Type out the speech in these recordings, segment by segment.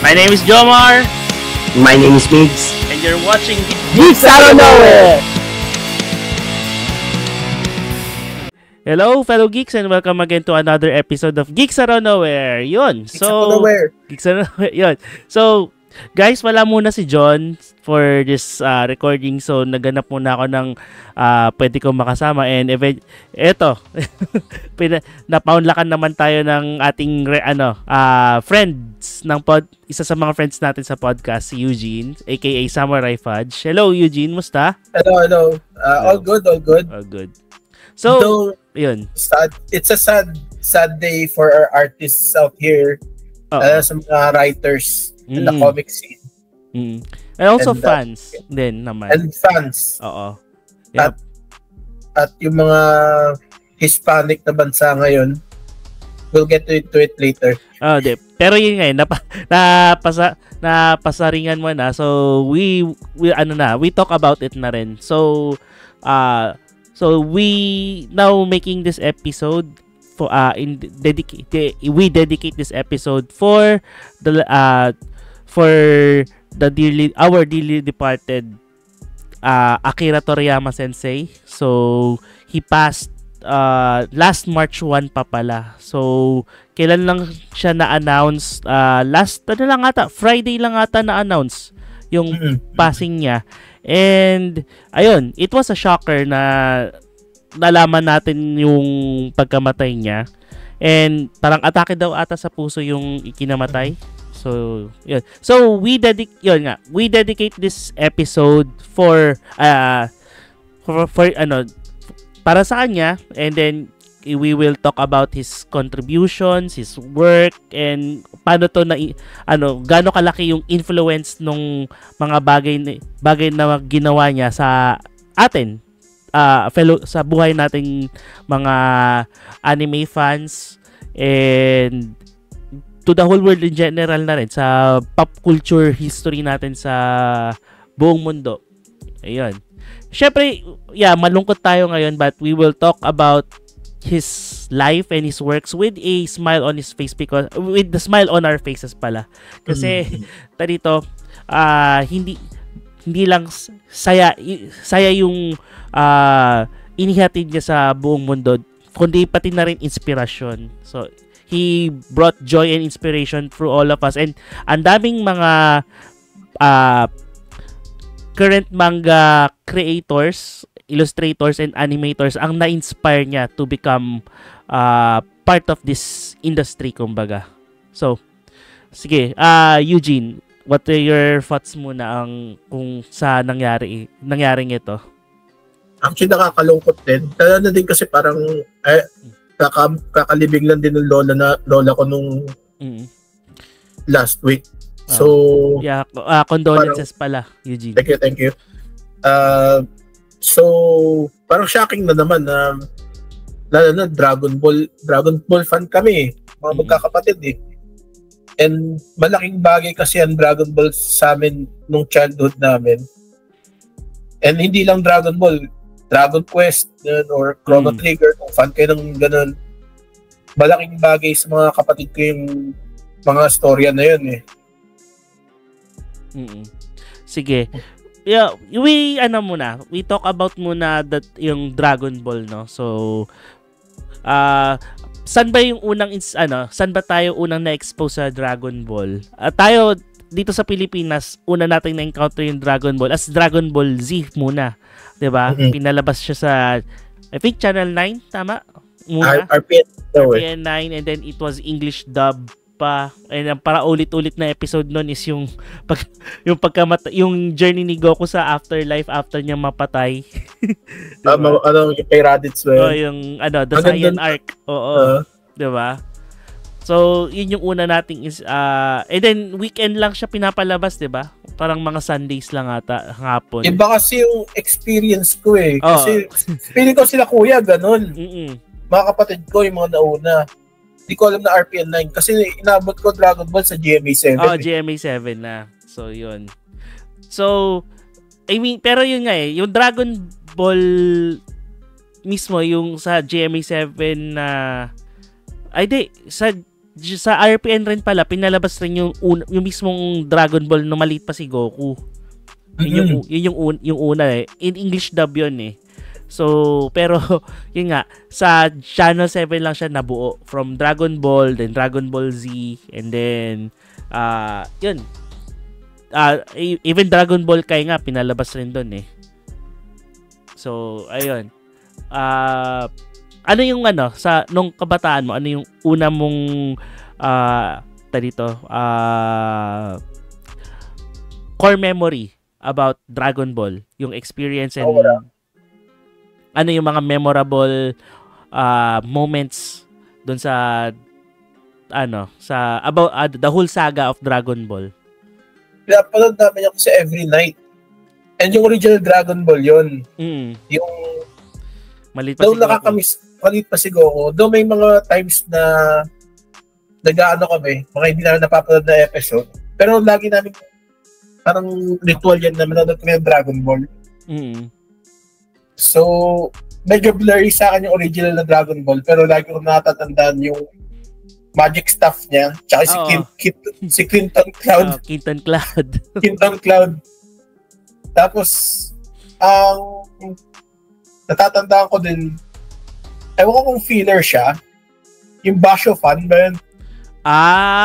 My name is Jomar. My name is Migs. And you're watching Geeks Out of Nowhere! Hello, fellow geeks, and welcome again to another episode of Geeks Out of Nowhere. Yun. Geeks Out of Nowhere. Geeks Out of Nowhere. Yun. So, guys, wala muna si John for this recording. So, naganap muna ako ng pwede kong makasama. And eto, napaunlakan naman tayo ng ating friends ng isa sa mga friends natin sa podcast, si Eugene, aka Samurai Fudge. Hello, Eugene. Musta? Hello. All good. All good. So, yun. It's a sad day for our artists out here. Some writers in the comic scene. And also fans din naman. And fans. Oo. Yep. At yung mga Hispanic na bansa ngayon, we'll get to it later. Pero yun nga, napasaringan mo na. So, we talk about it na rin. So we now making this episode for we dedicate this episode for our dearly departed Akira Toriyama Sensei. So he passed last March 1 pa pala. So kailan lang siya na-announce, Friday lang ata na-announce yung passing niya. And ayun, it was a shocker na nalaman natin yung pagkamatay niya. And parang atake daw ata sa puso yung ikinamatay. So, yun. So we dedicate this episode for para sa kanya, and then we will talk about his contributions, his work, and paano to gaano kalaki yung influence nung mga bagay na ginawa niya sa atin, sa buhay nating mga anime fans, and to the whole world in general na rin, sa pop culture history natin sa buong mundo. Ayun. Syempre, malungkot tayo ngayon, but we will talk about his life and his works with a smile on his face, because with the smile on our faces pala, kasi dito hindi lang saya yung inihatid niya sa buong mundo, kundi pati na rin inspirasyon. So he brought joy and inspiration through all of us, and ang daming mga current manga creators, illustrators, and animators ang na-inspire niya to become part of this industry, kumbaga. So, sige, Eugene, what are your thoughts muna kung sa nangyaring ito? Actually, nakakalungkot din. Kaya na din kasi parang kakalibing lang din ng lola ko nung last week. So, condolences pala, Eugene. Thank you. So, parang shocking na naman na Dragon Ball fan kami, mga magkakapatid eh. And malaking bagay kasi ang Dragon Ball sa amin nung childhood namin. And hindi lang Dragon Ball, Dragon Quest or Chrono Trigger, kung fan kayo ng ganun. Malaking bagay sa mga kapatid ko yung mga storya na yun eh. Sige. We talk about muna that yung Dragon Ball, no. So saan ba tayo unang na-expose sa Dragon Ball? Tayo dito sa Pilipinas, una nating na-encounter yung Dragon Ball as Dragon Ball Z muna, 'di ba? Pinalabas siya sa, I think, Channel 9, tama? Muna. RPN 9, and then it was English dub pa, and para ulit-ulit na episode nun is yung journey ni Goku sa afterlife after niya mapatay. Diba? Yung kay Raditz ba? Yung the Saiyan arc. Oo. 'Di ba? So, yun yung una nating is and then weekend lang siya pinapalabas, 'di ba? Parang mga Sundays lang ata, hapon. Iba kasi yung experience ko eh. Kasi feeling ko sila kuya ganun. Mga kapatid ko yung mga nauna. Hindi ko alam na RPN 9 kasi inabot ko Dragon Ball sa GMA 7. GMA 7 na. So, yun. So, I mean, pero yun nga eh, yung Dragon Ball mismo, yung sa GMA 7 na, sa sa RPN rin pala, pinalabas rin yung mismong Dragon Ball na maliit pa si Goku. Yun yung una eh. In English dub yun eh. So, pero, yun nga, sa Channel 7 lang siya nabuo. From Dragon Ball, then Dragon Ball Z, and then, yun. Even Dragon Ball Kai nga, pinalabas rin dun eh. So, ayun. Ano yung nung kabataan mo, ano yung una mong core memory about Dragon Ball, yung experience and ano yung mga memorable moments doon sa about the whole saga of Dragon Ball. Pinapanood namin yung kasi every night. And yung original Dragon Ball yun. Yung maliit pa si Goku. Maliit pa si Goku. Though may mga times na nag-aano kami, mga hindi namin napapanood na episode. Pero lagi namin parang ritual yan na manonood kami ng Dragon Ball. So, medyo blurry sa akin yung original na Dragon Ball, pero lagi ko natatandaan yung magic stuff niya, tsaka si Clinton Cloud. Clinton Cloud. Clinton Cloud. Tapos, ang natatandaan ko din, ewan ko kung filler siya, yung Basho fan ba yun?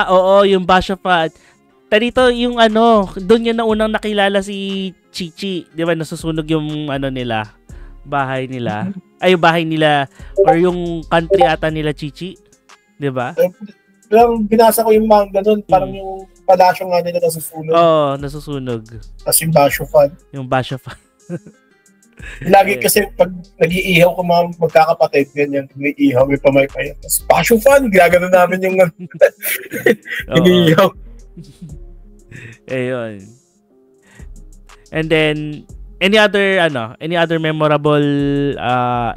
Oo, yung Basho fan. Dito yung doon yun na unang nakilala si Chichi, di ba? Nasusunog yung nila, bahay nila. Ay, yung bahay nila, or yung country ata nila Chichi, di ba? Pero binasa ko yung manga doon, parang yung palasyo nga nila nasusunog. Oo, nasusunog. Tapos yung Basho fan. Yung Basho fan. Lagi kasi pag nag-iihaw ko mga magkakapatid, ganyan, nag-iihaw, may pamaypay. Tapos Basho fan, ginagano namin yung nag-iihaw. Ayun. And then any other memorable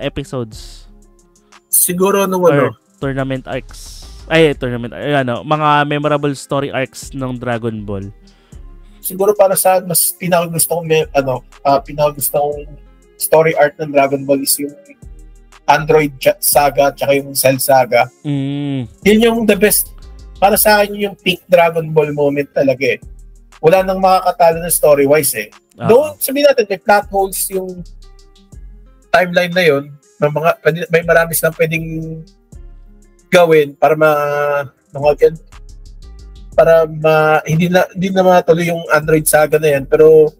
episodes? Siguro tournament arcs. Mga memorable story arcs ng Dragon Ball. Siguro para sa mas pinakagusto kong story arc ng Dragon Ball is yung Android Saga at yung Cell Saga. Yun yung the best. Para sa akin yung peak Dragon Ball moment talaga eh. Wala nang makakatalo na story-wise eh. Though, sabihin natin, may plot holes yung timeline na yun. May marami silang pwedeng gawin para hindi na matuloy yung Android Saga na yan. Pero,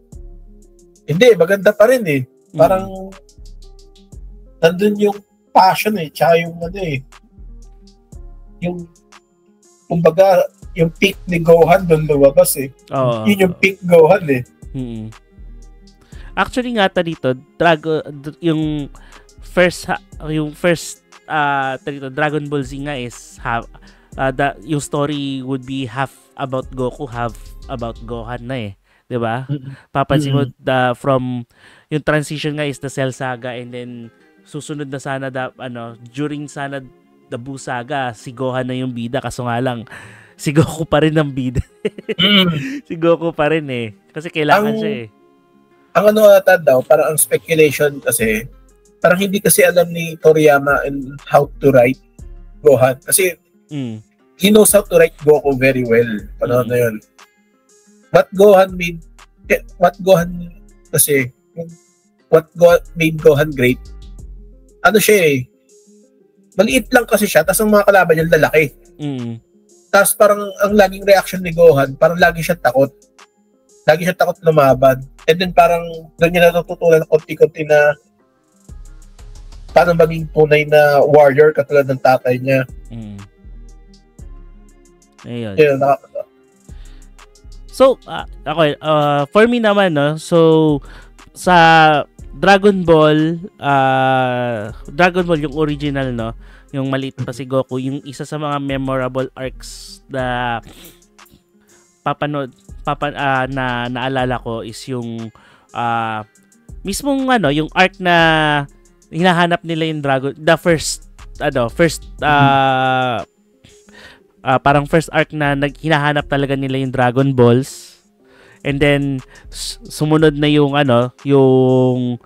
hindi, maganda pa rin eh. Parang, nandun yung passion eh. Tsaka yung yung kumbaga, yung peak ni Gohan doon lumabas eh. Yun yung peak Gohan eh. Actually nga dito, yung first Dragon Ball Z nga is yung story would be half about Goku, half about Gohan na eh. 'Di ba? Papansin mo from yung transition nga is the Cell Saga, and then susunod na sana during sana the Buu Saga, si Gohan na yung bida, kaso nga lang si Goku pa rin ang bida. Si Goku pa rin eh. Kasi kailangan siya eh. Ang daw, parang ang speculation kasi, parang hindi kasi alam ni Toriyama and how to write Gohan. Kasi he knows how to write Goku very well. Panahon na yun. What made Gohan great, siya eh, maliit lang kasi siya, tapos ang mga kalaban niya lalaki. Tapos parang ang laging reaction ni Gohan, parang lagi siya takot. Lagi siya takot lumaban. And then parang doon niya natututunan ng konti-konti na paano maging tunay na warrior katulad ng tatay niya. Ayun. Yeah, so, for me naman, so sa Dragon Ball yung original, yung maliit pa si Goku, yung isa sa mga memorable arcs na na naalala ko is yung mismong yung arc na hinahanap nila yung parang first arc na hinahanap talaga nila yung Dragon Balls. And then sumunod na yung yung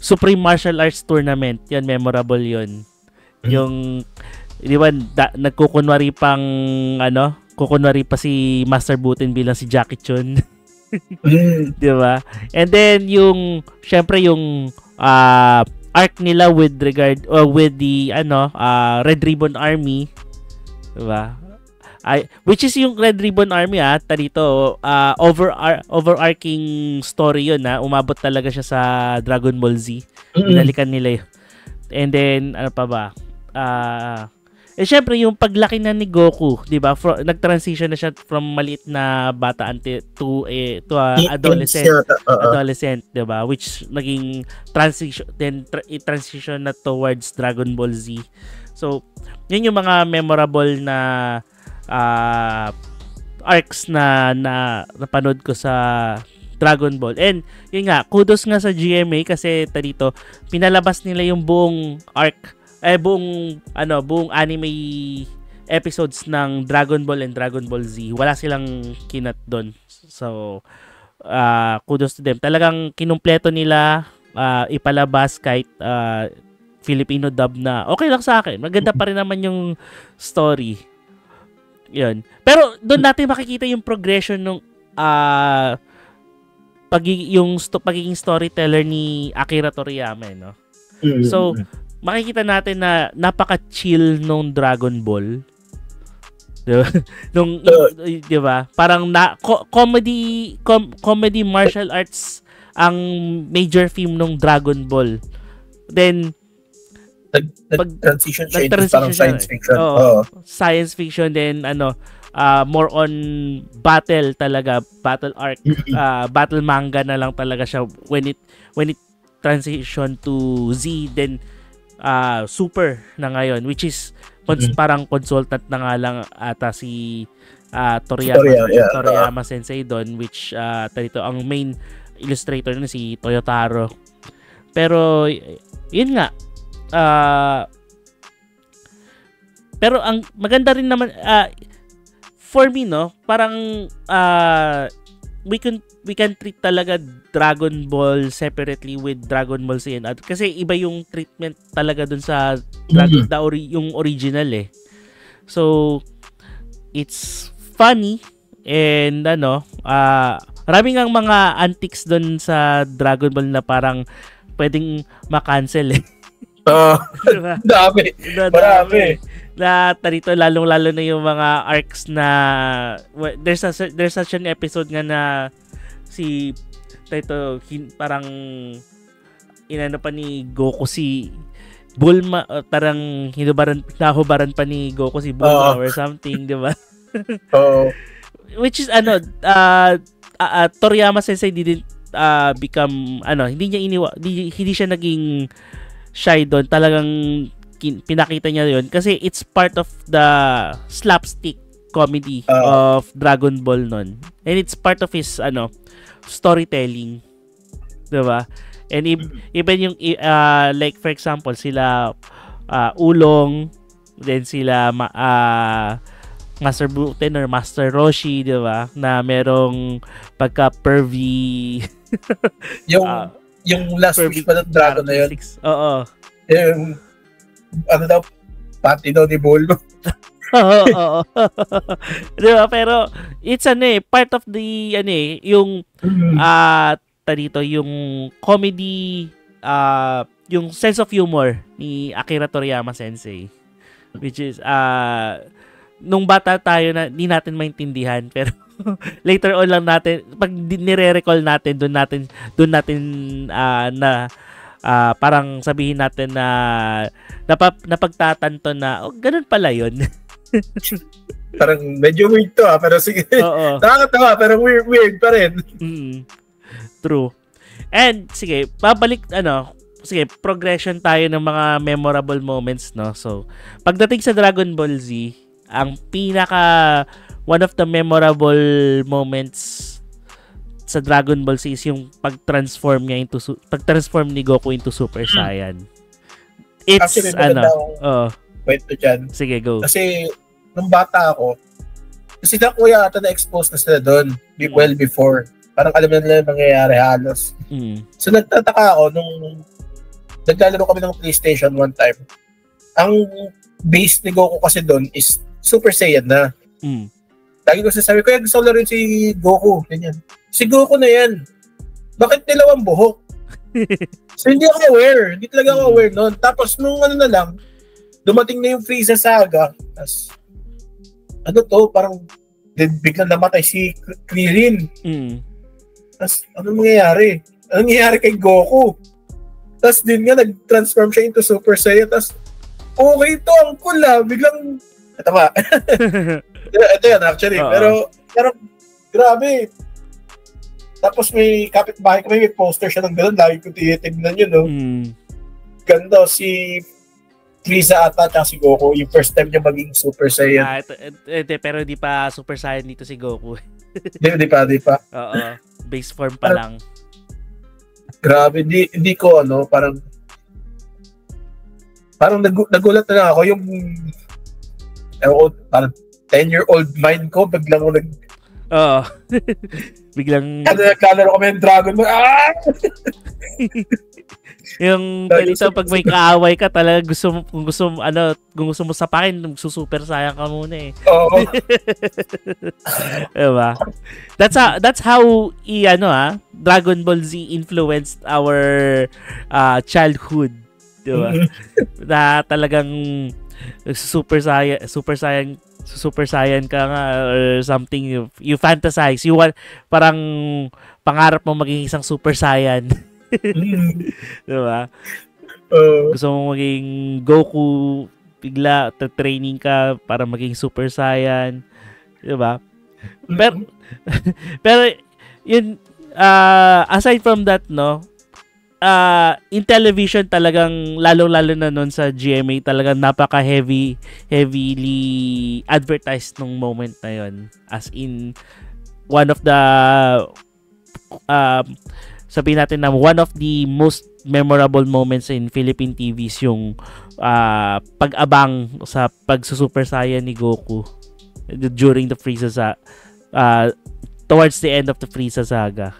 Supreme Martial Arts Tournament. Yan, memorable yun. Yung di ba, nagkukunwari pang, kukunwari pa si Master Buten bilang si Jackie Chun. Di ba? And then, syempre yung, arc nila with regard, with the, Red Ribbon Army. Di ba? Which is yung Red Ribbon Army, dito, overarching story yun, umabot talaga siya sa Dragon Ball Z. Binalikan nila yun. And then, ano pa ba? Syempre, yung paglaki na ni Goku, di ba? Nag-transition na siya from maliit na bata to adolescent, di ba? Which naging transition, then transition na towards Dragon Ball Z. So, yun yung mga memorable na arcs na napanood ko sa Dragon Ball. And yun nga, kudos nga sa GMA kasi dito pinalabas nila yung buong arc, buong anime episodes ng Dragon Ball and Dragon Ball Z. Wala silang kinat doon. So kudos to them. Talagang kinumpleto nila, ipalabas kahit Filipino dub na. Okay lang sa akin. Maganda pa rin naman yung story. Yun. Pero doon natin makikita yung progression ng pagiging storyteller ni Akira Toriyama, no? So, makikita natin na napaka-chill nung Dragon Ball. Diba? Diba? Parang comedy martial arts ang major theme nung Dragon Ball. Then nag-transition siya into parang science fiction. Science fiction, then more on battle talaga, battle arc, battle manga na lang talaga siya when it transition to Z, then Super na ngayon, which is parang consultant na nga lang ata si Toriyama Sensei doon, which dito ang main illustrator na si Toyotaro. Pero yun nga, pero ang maganda rin naman for me, no, parang we can treat talaga Dragon Ball separately with Dragon Ball Z and kasi iba yung treatment talaga dun sa yung original eh. So it's funny and maraming ang mga antics dun sa Dragon Ball na parang pwedeng ma-cancel eh. Diba? Marami. Na dito lalong-lalo na yung mga arcs na there's such an episode nga na si parang inano pa ni Goku si Bulma, tarang nahubaran pa ni Goku si Bulma or something, di ba? Which is Toriyama Sensei didn't become hindi siya naging shy doon. Talagang pinakita niya yun kasi it's part of the slapstick comedy of Dragon Ball nun. And it's part of his storytelling. Diba? And even yung like for example sila Ulong, then sila Master Buten or Master Roshi, diba? Na merong pagka-pervy yung last wish pa ng dragon na yun. Oo. Yung pati daw ni Bolo. Oo. Diba? Pero it's part of the yung dito yung comedy, yung sense of humor ni Akira Toriyama Sensei, which is nung bata tayo na hindi natin maintindihan, pero later on lang natin pag nire-recall natin doon natin parang sabihin natin na napagtatanto na ganun pala yun. Parang medyo weird to pero sige. Nakakatawa pero weird pa rin. True. And sige, progression tayo ng mga memorable moments, no? So, pagdating sa Dragon Ball Z, ang one of the memorable moments sa Dragon Ball Z is yung pag-transform ni Goku into Super Saiyan. It's actually, kwento dyan. Sige, go. Kasi nung bata ako, kasi na kuya ata na-expose na sila doon well before. Parang alam na nila yung mangyayari halos. So nagtataka ako nung naglalaro kami ng PlayStation one time. Ang base ni Goku kasi doon is Super Saiyan na. Lagi ko sasabi, kaya gusto ko na rin si Goku. Ganyan. Si Goku na yan. Bakit nilawang buhok? So hindi ako aware. Hindi talaga ako aware noon. Tapos nung ano na lang, dumating na yung Frieza saga. Tapos, ano to, parang biglang namatay si Krillin. Tapos, ano mangyayari? Ano nangyayari kay Goku? Tapos din nga, nag-transform siya into Super Saiyan. Tapos, okay to, ang cool biglang, tama. Ito yan actually. Pero grabe. Tapos may kapitbahay kami, may poster siya ng gano'n. Lagi ko tinitignan yun, no? Ganda. Si Frieza ata at si Goku, yung first time niya maging Super Saiyan. Pero di pa Super Saiyan dito si Goku. Di pa. Oo. Base form pa lang. Grabe. Hindi ko, parang nagulat na lang ako yung parang 10-year-old mind ko, biglang Oo. Biglang naglalaro kami ng Dragon Ball. Yung ganito, pag may kaaway ka talaga, kung gusto mo sapakin, super sayang ka muna eh. Oo. Diba? That's how Dragon Ball Z influenced our childhood. Diba? Na talagang super saiyan ka nga or something, you fantasize, you want, parang pangarap mo maging isang super saiyan. Diba? Gusto mo maging Goku, bigla training ka para maging super saiyan, diba? Pero yun, aside from that, in television talagang lalo na noon sa GMA, talagang heavily advertised nung moment na yon, as in one of the sabihin natin na one of the most memorable moments in Philippine TVs yung pag-abang sa pagsusuper saiyan ni Goku during the Frieza towards the end of the Frieza saga.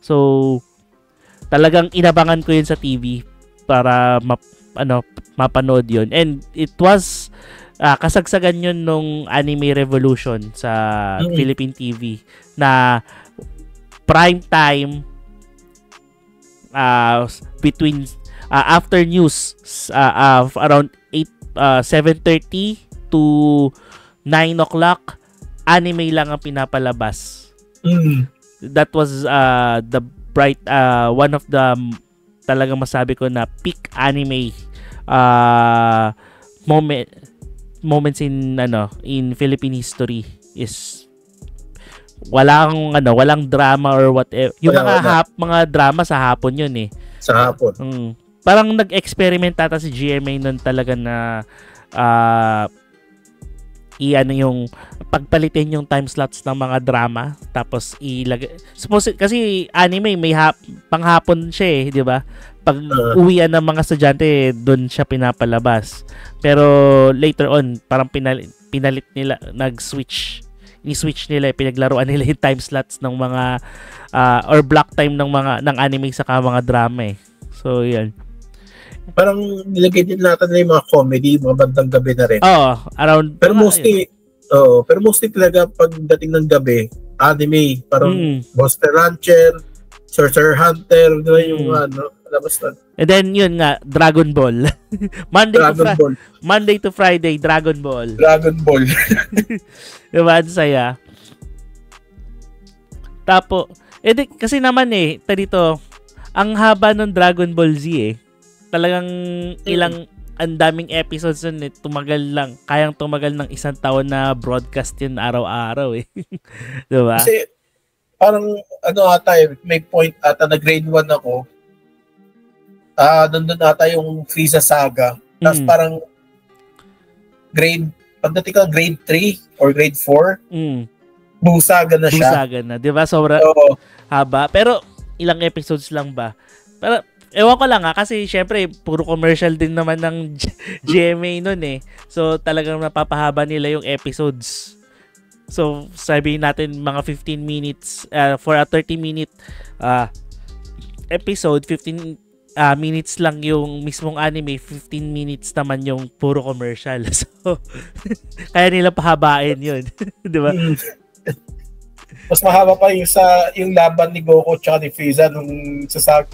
So talagang inabangan ko yun sa TV para mapanood yun. And it was kasagsagan yun nung Anime Revolution sa Philippine TV na prime time between after news around 7:30 to 9 o'clock, anime lang ang pinapalabas. That was the bright one of the talagang masabi ko na peak anime moments in Philippine history. Is walang drama or whatever. Yung mga drama sa hapon yun eh. Sa hapon. Parang nag-experiment ata si GMA nun talaga na yung pagpalitin yung time slots ng mga drama, tapos ilagay, kasi anime may panghapon siya eh, di ba? Pag uwian ng mga estudyante, doon siya pinapalabas. Pero later on, parang pinalit nila, ni-switch nila, pinaglaruan nila yung time slots ng mga or block time ng anime saka mga drama eh. So yan. Parang nilagay din natin na yung mga comedy, mga bandang gabi na rin. Oo, around. Pero mostly talaga pagdating ng gabi, anime, parang Monster Rancher, Sorcerer Hunter, yung labas na. And then yun nga, Dragon Ball. Monday to Friday, Dragon Ball. Dragon Ball. Diba, ang saya. Tapos, kasi naman dito, ang haba ng Dragon Ball Z talagang ang daming episodes nun kayang tumagal ng 1 taon na broadcast yun araw-araw diba? Kasi parang may point ata na grade 1 ako, nandun ata yung Frieza saga, tapos parang pagdating ka grade 3 or grade 4, busaga na siya. Busaga na, diba? Sobra haba, pero ilang episodes lang ba? Pero ewan ko lang kasi syempre puro commercial din naman ng GMA nun so talagang napapahaba nila yung episodes. So sabihin natin mga 15 minutes for a 30-minute episode, 15 minutes lang yung mismong anime, 15 minutes naman yung puro commercial. So, kaya nila pahabain yun. Di ba? Mas mahaba pa yung laban ni Goku tsaka ni Frieza nung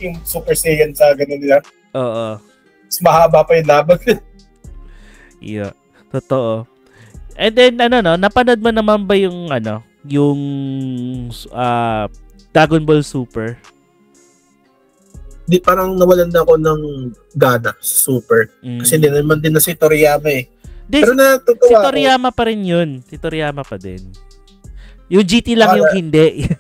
yung Super Saiyan sa ganun nila. Oo. Mas mahaba pa yung laban. Yeah. Totoo. And then, napanood mo naman ba yung, yung Dragon Ball Super? Di parang nawalan na ako ng gana sa Super. Kasi hindi naman din na si Toriyama eh. Pero natutuwa si Toriyama pa rin yun. Si Toriyama pa din. Yung GT lang yung hindi.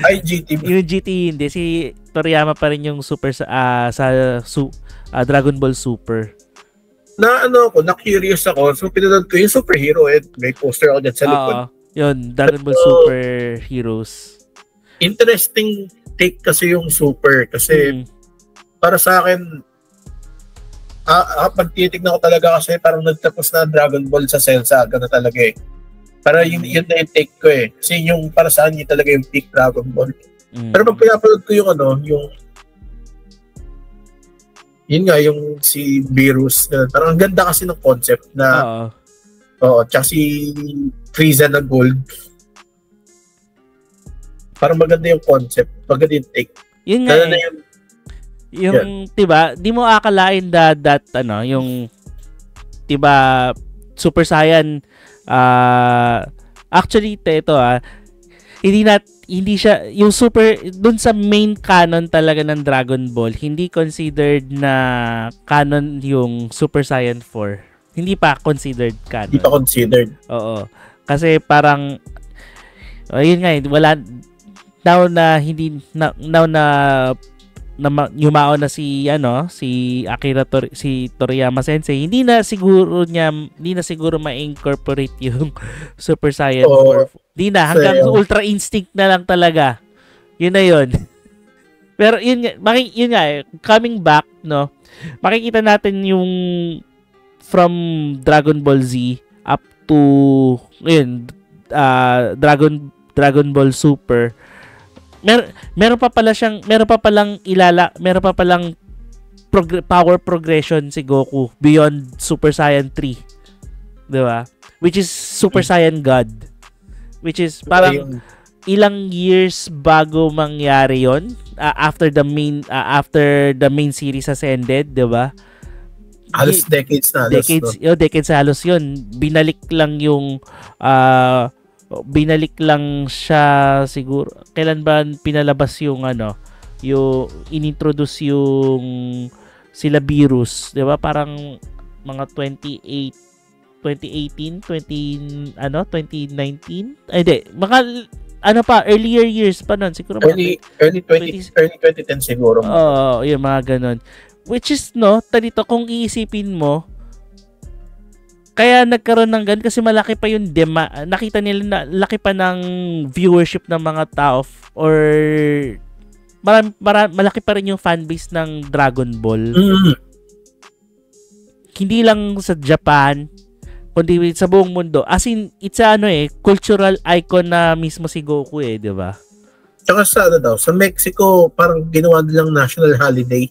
Ay, GT. Yung GT hindi. Si Toriyama pa rin yung Super sa Dragon Ball Super. Na-curious ako. So, pinanood ko yung superhero may poster ako dyan sa likod. Yun, Dragon Ball Super Heroes. Interesting take kasi yung Super. Kasi, para sa akin, pag titignan ko talaga kasi parang nagtapos na Dragon Ball sa Cell Saga na talaga eh. Para yun na yung take ko eh. Kasi yung para saan yun talaga yung peak Dragon Ball. Pero pag pinapanood ko yung yun nga, yung si Beerus, parang ang ganda kasi ng concept na tsaka si Frieza na gold. Parang maganda yung concept, maganda yung take. Yun nga yung diba, di mo akalain that yung diba, Super Saiyan actually ito hindi siya yung super dun sa main canon talaga ng Dragon Ball, hindi considered na canon yung Super Saiyan 4. Hindi pa considered canon. Hindi pa considered. Oo. Kasi parang yun nga, wala now na yumao na si Toriyama Sensei, hindi na siguro ma-incorporate yung Super Saiyan 4. Hindi na, hanggang Ultra Instinct na lang talaga. Yun na yun. Pero yun nga, coming back, makikita natin yung from Dragon Ball Z up to Dragon Ball Super. Meron pa palang power progression si Goku beyond Super Saiyan 3. 'Di ba? Which is Super Saiyan God. Which is parang ilang years bago mangyari 'yon after the main series has ended, 'di ba? Halos decades na. Decades halos 'yon. Binalik lang siya siguro. Kailan ba pinalabas yung yung inintroduce yung sila Beerus, 'di ba? Parang mga 2019? Ay, hindi. Earlier years pa nun. Siguro early 2010 siguro. Oo, yung mga ganun. Which is, dito, kung iisipin mo, kaya nagkaroon ng ganun kasi malaki pa yung nakita nila na laki pa ng viewership ng mga tao or malaki pa rin yung fanbase ng Dragon Ball. Hindi lang sa Japan, kundi sa buong mundo. As in, it's cultural icon na mismo si Goku di ba? Tsaka sa Mexico, parang ginawa nilang national holiday.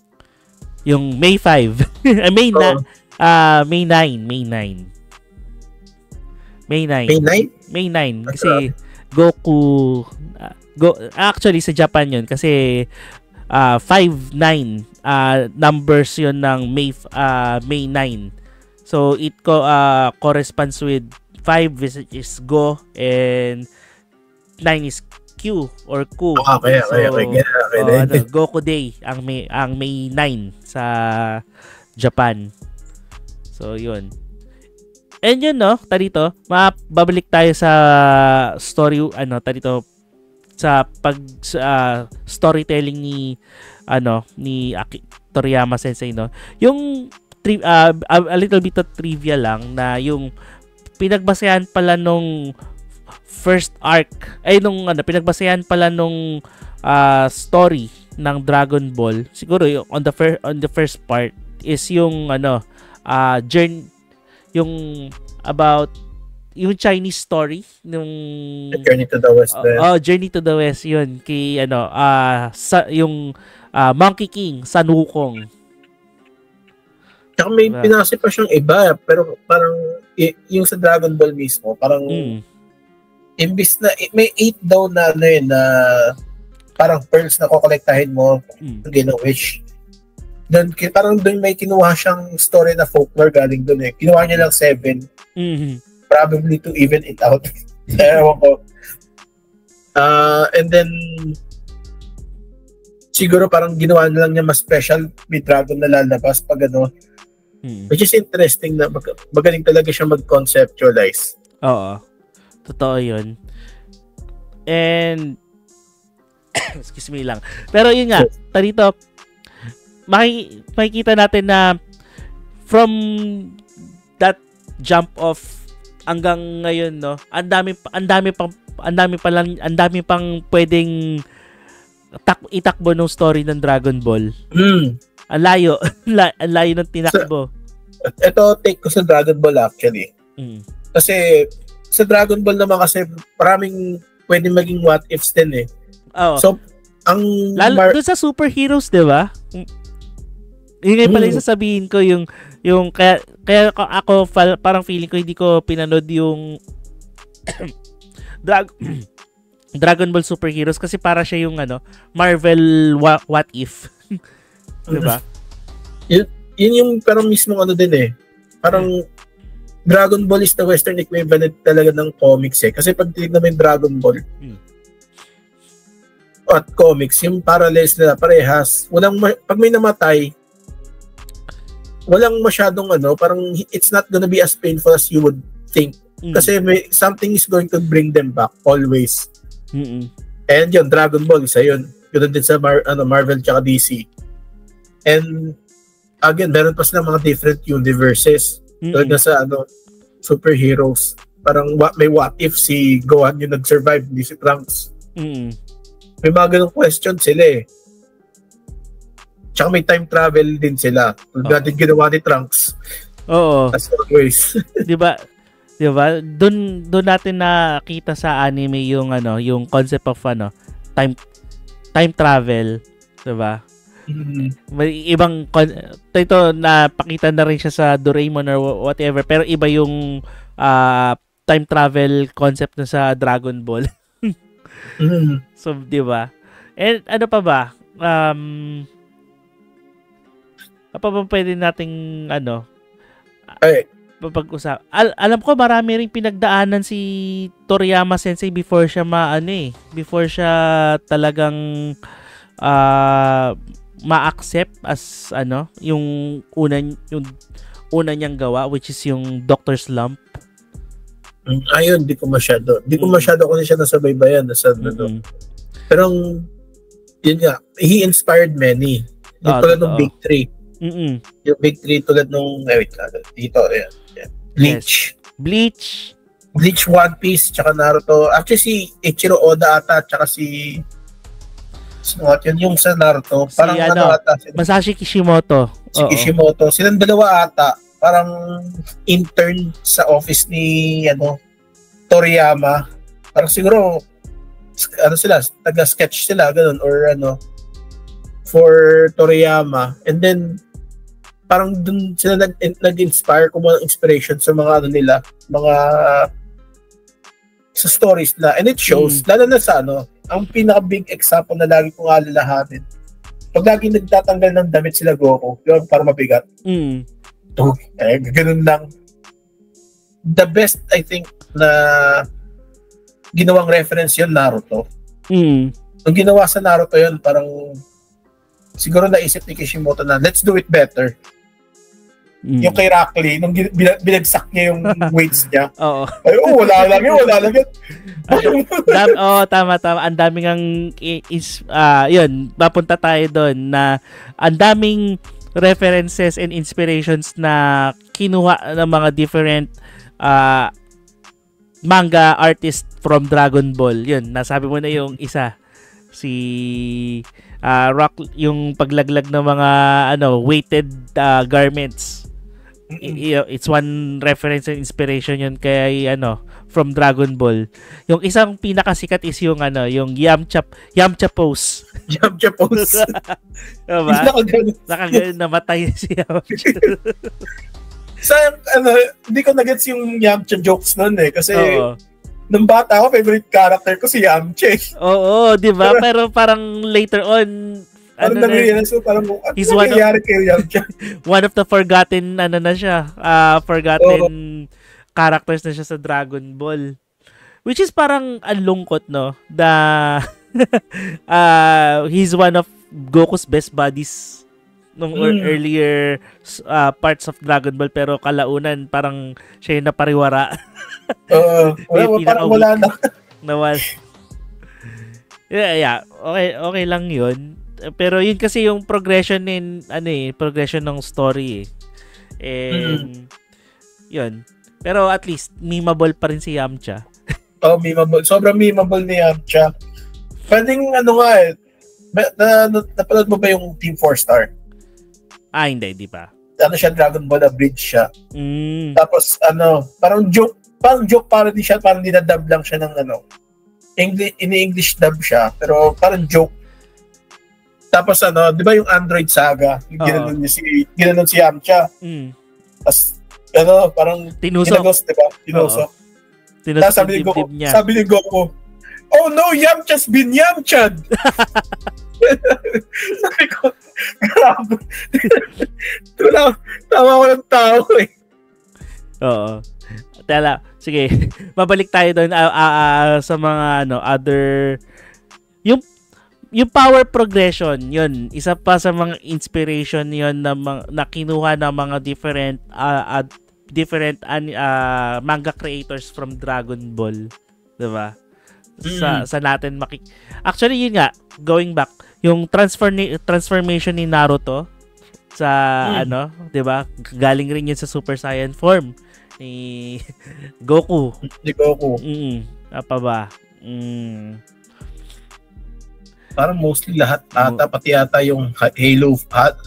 Yung May 5. May 9. May 9 kasi Goku actually sa Japan yun kasi 5-9 numbers yun ng May 9. So it corresponds with 5 which is Go and 9 is Q or Ku. Okay. Goku Day ang May 9 sa Japan. So yun. And yun tarito, babalik tayo sa story sa storytelling ni Toriyama Sensei Yung a little bit of trivia lang na yung pinagbasehan pala nung first arc pinagbasehan pala nung story ng Dragon Ball siguro yung on the first part is yung journey yung about yung Chinese story nung Journey to the West. Journey to the West yun kay yung Monkey King, Sun Wukong. Tsaka may Diba? pinasi pa siyang iba, pero parang yung sa Dragon Ball mismo, parang imbis na may 8 daw na ano yun, na parang pearls na kokolektahin mo pag wish. Doon parang doon may kinuha siyang story na folklore galing doon eh. Kinuha niya lang 7. Probably to even it out. Ewan ko. And then siguro parang ginawa na lang niya mas special, may dragon na lalabas pag ano. Which is interesting na magaling talaga siya mag-conceptualize. Oo. Totoo yun. And excuse me lang. Pero yun nga, dito makikita natin na from that jump off hanggang ngayon, no, ang dami pang pwedeng itakbo ng story ng Dragon Ball. Ang layo ng tinakbo. Ito take ko sa Dragon Ball actually. Kasi sa Dragon Ball naman kasi maraming pwedeng maging what ifs din eh. Oh. So ang doon sa superheroes, 'di ba? Yun nga pala yung sasabihin ko, yung kaya ako parang feeling ko hindi ko pinanood yung Dragon Ball Superheroes kasi para siya yung ano, Marvel what if. 'Di ba? Yun yung parang mismo ano din eh. Parang Dragon Ball is the western equivalent talaga ng comics eh. Kasi pag tinignan mo yung Dragon Ball at comics, yung parallels nila parehas. Pag may namatay, walang masyadong ano, parang it's not gonna be as painful as you would think. Kasi something is going to bring them back always. And yun, Dragon Ball, isa yun. Yun din sa Marvel tsaka DC. And again, meron pa silang mga different universes. Tulad na sa superheroes. Parang may what if si Gohan yung nag-survive, hindi si Trunks. May mga ganong question sila eh. Tsaka may time travel din sila. Tulad din ginawa ni Trunks. Oo. As always. Di ba? Doon natin nakita sa anime yung yung concept of time travel, 'di ba? May ibang ito napakita na rin siya sa Doraemon or whatever, pero iba yung time travel concept na sa Dragon Ball. So, 'di ba? And ano pa ba? Apa ba pwede nating pag-usap? Alam ko marami ring pinagdaanan si Toriyama Sensei before siya before siya talagang ma-accept as yung una niyang gawa, which is yung Dr. Slump. Ayun, di ko masyado kasi siya nasabaybayan pero yun nga, he inspired many. Yung tulad ng Big 3. Yung Big 3 tulad nung dito, ayan. Bleach, One Piece, tsaka Naruto. Actually, si Ichiro Oda ata, tsaka si yung sa Naruto. Parang ata. Masashi Kishimoto. Kishimoto. Silang dalawa ata. Parang intern sa office ni Toriyama. Parang siguro sila, taga-sketch sila, ganun, or for Toriyama. And then parang dun sila nag-inspire, kumuha ng inspiration sa mga mga sa stories na, and it shows, lalo na sa ang pinaka-big example na lagi kong alalahanin. Pag lagi nagtatanggal ng damit sila Goku, yun, para mabigat. Ganun lang. The best, I think, na ginawang reference yun, Naruto. Nung ginawa sa Naruto yun, parang siguro naisip ni Kishimoto na, let's do it better. Yung kay Rock Lee, nung binagsak niya yung weights niya. Oo. Ay, wala lang yun. Tama. Ang daming yun, mapunta tayo doon na ang daming references and inspirations na kinuha ng mga different manga artist from Dragon Ball. Yun, nasabi mo na yung isa. Si Rock, yung paglaglag ng mga weighted garments. It's one reference and inspiration yun kay from Dragon Ball. Yung isang pinakasikat is yung yung Yamcha pose. Yamcha pose. Diba? Nakagano namatay si Yamcha. Hindi ko nagets yung Yamcha jokes nun kasi Oo. nung bata ako, favorite character ko si Yamcha. Oo, di ba? Pero parang later on, parang nag-realize ko, parang he's ano nangyayari kay Yamcha? One of the forgotten, na siya, forgotten characters na siya sa Dragon Ball. Which is parang ang lungkot, no? He's one of Goku's best buddies nung earlier parts of Dragon Ball, pero kalaunan, parang siya yung napariwara. Parang wala na. Nawal. Yeah. Okay lang 'yun. Pero yun kasi yung progression progression ng story And yun. Pero at least memeable pa rin si Yamcha. Memeable. Sobrang memeable ni Yamcha. Pwedeng napanood mo ba yung Team 4 Star? Hindi pa. Siya, Dragon Ball Abridged siya. Tapos parang joke parody siya, parang dinadub lang siya ng English dub siya, pero parang joke. Tapos di ba yung Android Saga, ginanon si Yamcha. Tapos parang tinusok, di ba? Tinusok. Tapos sabi ni Goku, "Oh no, Yamcha's been Yamcha'd." Sabi ko, grabe. Tawa ko ng tao Oo. Sige, babalik tayo doon sa mga other yung power progression, yun isa pa sa mga inspiration yun na kinuha ng mga different manga creators from Dragon Ball, 'di ba? Sa natin actually yun nga, going back yung transformation ni Naruto sa 'di ba? Galing rin yun sa Super Saiyan form ni Goku. Apa ba? Parang mostly lahat pati ata yung Halo hat,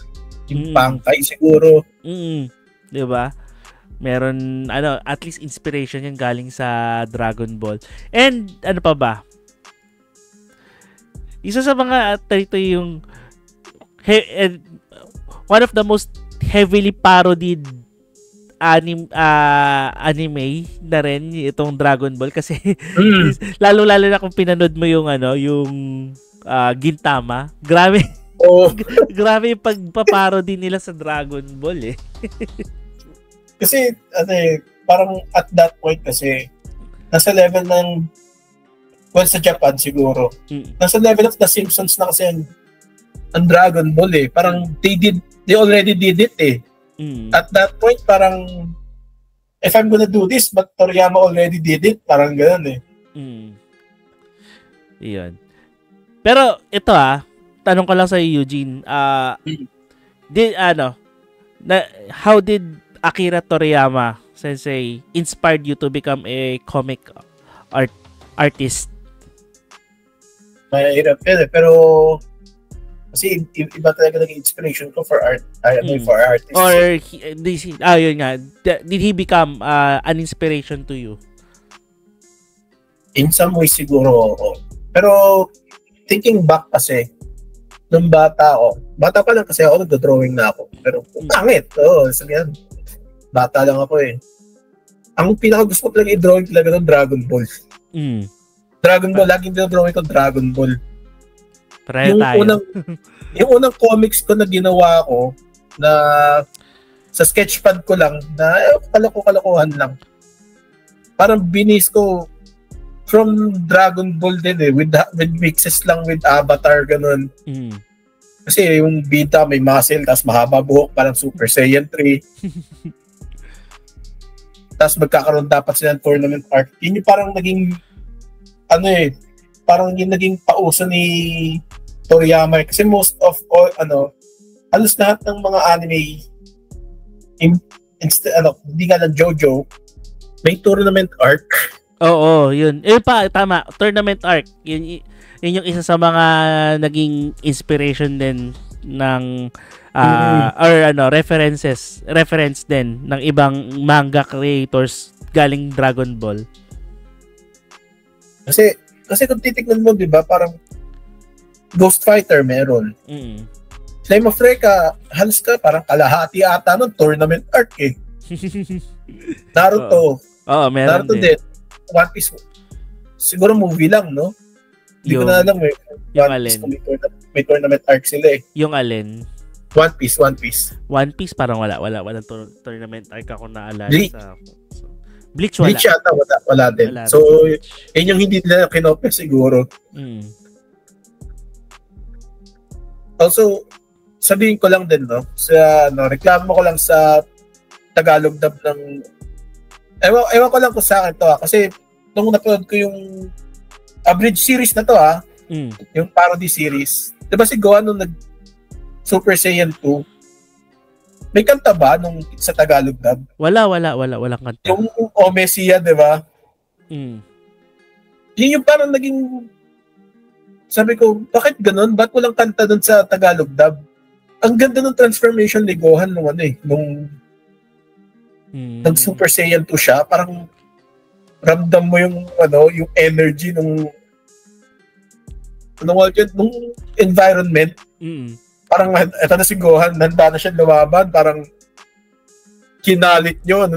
yung Bankai siguro. 'Di ba? Meron at least inspiration yan galing sa Dragon Ball. And ano pa ba? Isa sa mga ito yung one of the most heavily parodied anime na rin itong Dragon Ball kasi lalo na kung pinanood mo yung yung Gintama. Grabe. Grabe yung pagpaparody nila sa Dragon Ball Kasi parang at that point kasi nasa level ng sa Japan siguro. Nasa level of The Simpsons na kasi ang Dragon Ball Parang they already did it At that point, parang, if I'm gonna do this, but Toriyama already did it, parang gano'n Iyon. Pero, ito tanong ko lang sa Eugene, how did Akira Toriyama Sensei inspired you to become a comic artist? Mahirap pero kasi iba talaga naging inspiration ko for art. For artists. Or yun nga. Did he become an inspiration to you? In some ways siguro, Pero thinking back kasi, nung bata pa lang kasi ako, nagdo-drawing na ako. Pero pangit. Sabihan. Bata lang ako Ang pinaka gusto ko talaga i-drawing talaga ng Dragon Ball. Dragon Ball, laging dinodrawing ko Dragon Ball. Yung unang comics ko na ginawa ko na sa sketchpad ko lang na kalokohan lang. Parang binis ko from Dragon Ball din with mixes lang with Avatar ganun. Kasi yung bida may muscle tapos mahaba buhok parang Super Saiyan 3. Tapos magkakaroon dapat sila ng tournament arc. Yun yung parang naging parang yung naging pauso ni Toriyama kasi most of all halos lahat ng mga anime hindi nga lang JoJo may tournament arc. Oo, yun. Tama, tournament arc. Yun yung isa sa mga naging inspiration din ng reference din ng ibang manga creators galing Dragon Ball. Kasi kung titignan mo, di ba, parang Ghost Fighter meron. Flame of Recca, halos ka, parang kalahati ata nun, tournament arc eh. Naruto. Meron Naruto din. One Piece, siguro movie lang, no? Hindi ko na alam eh. One Piece, may tournament arc sila eh. Yung alin? One Piece. One Piece parang wala tournament arc ako naalala Bleach. sa Bleach wala. Bleach yata wala din. So, yun yung hindi nila kinopya siguro. Also, sabihin ko lang din, no? Reklamo ko lang sa Tagalog dub ng... Ewan ko lang kung sa akin to, kasi nung napanood ko yung abridged series na to, yung parody series. Diba si Gohan nung Super Saiyan 2, may kanta ba nung sa Tagalog dub? Walang kanta. Yung Omesia, diba? Yun yung parang naging... Sabi ko, bakit ganun? Ba't walang kanta dun sa Tagalog dub? Ang ganda ng transformation ni Gohan nung nung Super Saiyan 2 siya, parang ramdam mo yung yung energy nung environment. Parang eto na si Gohan, handa na siya lumaban, parang kinalit nyo.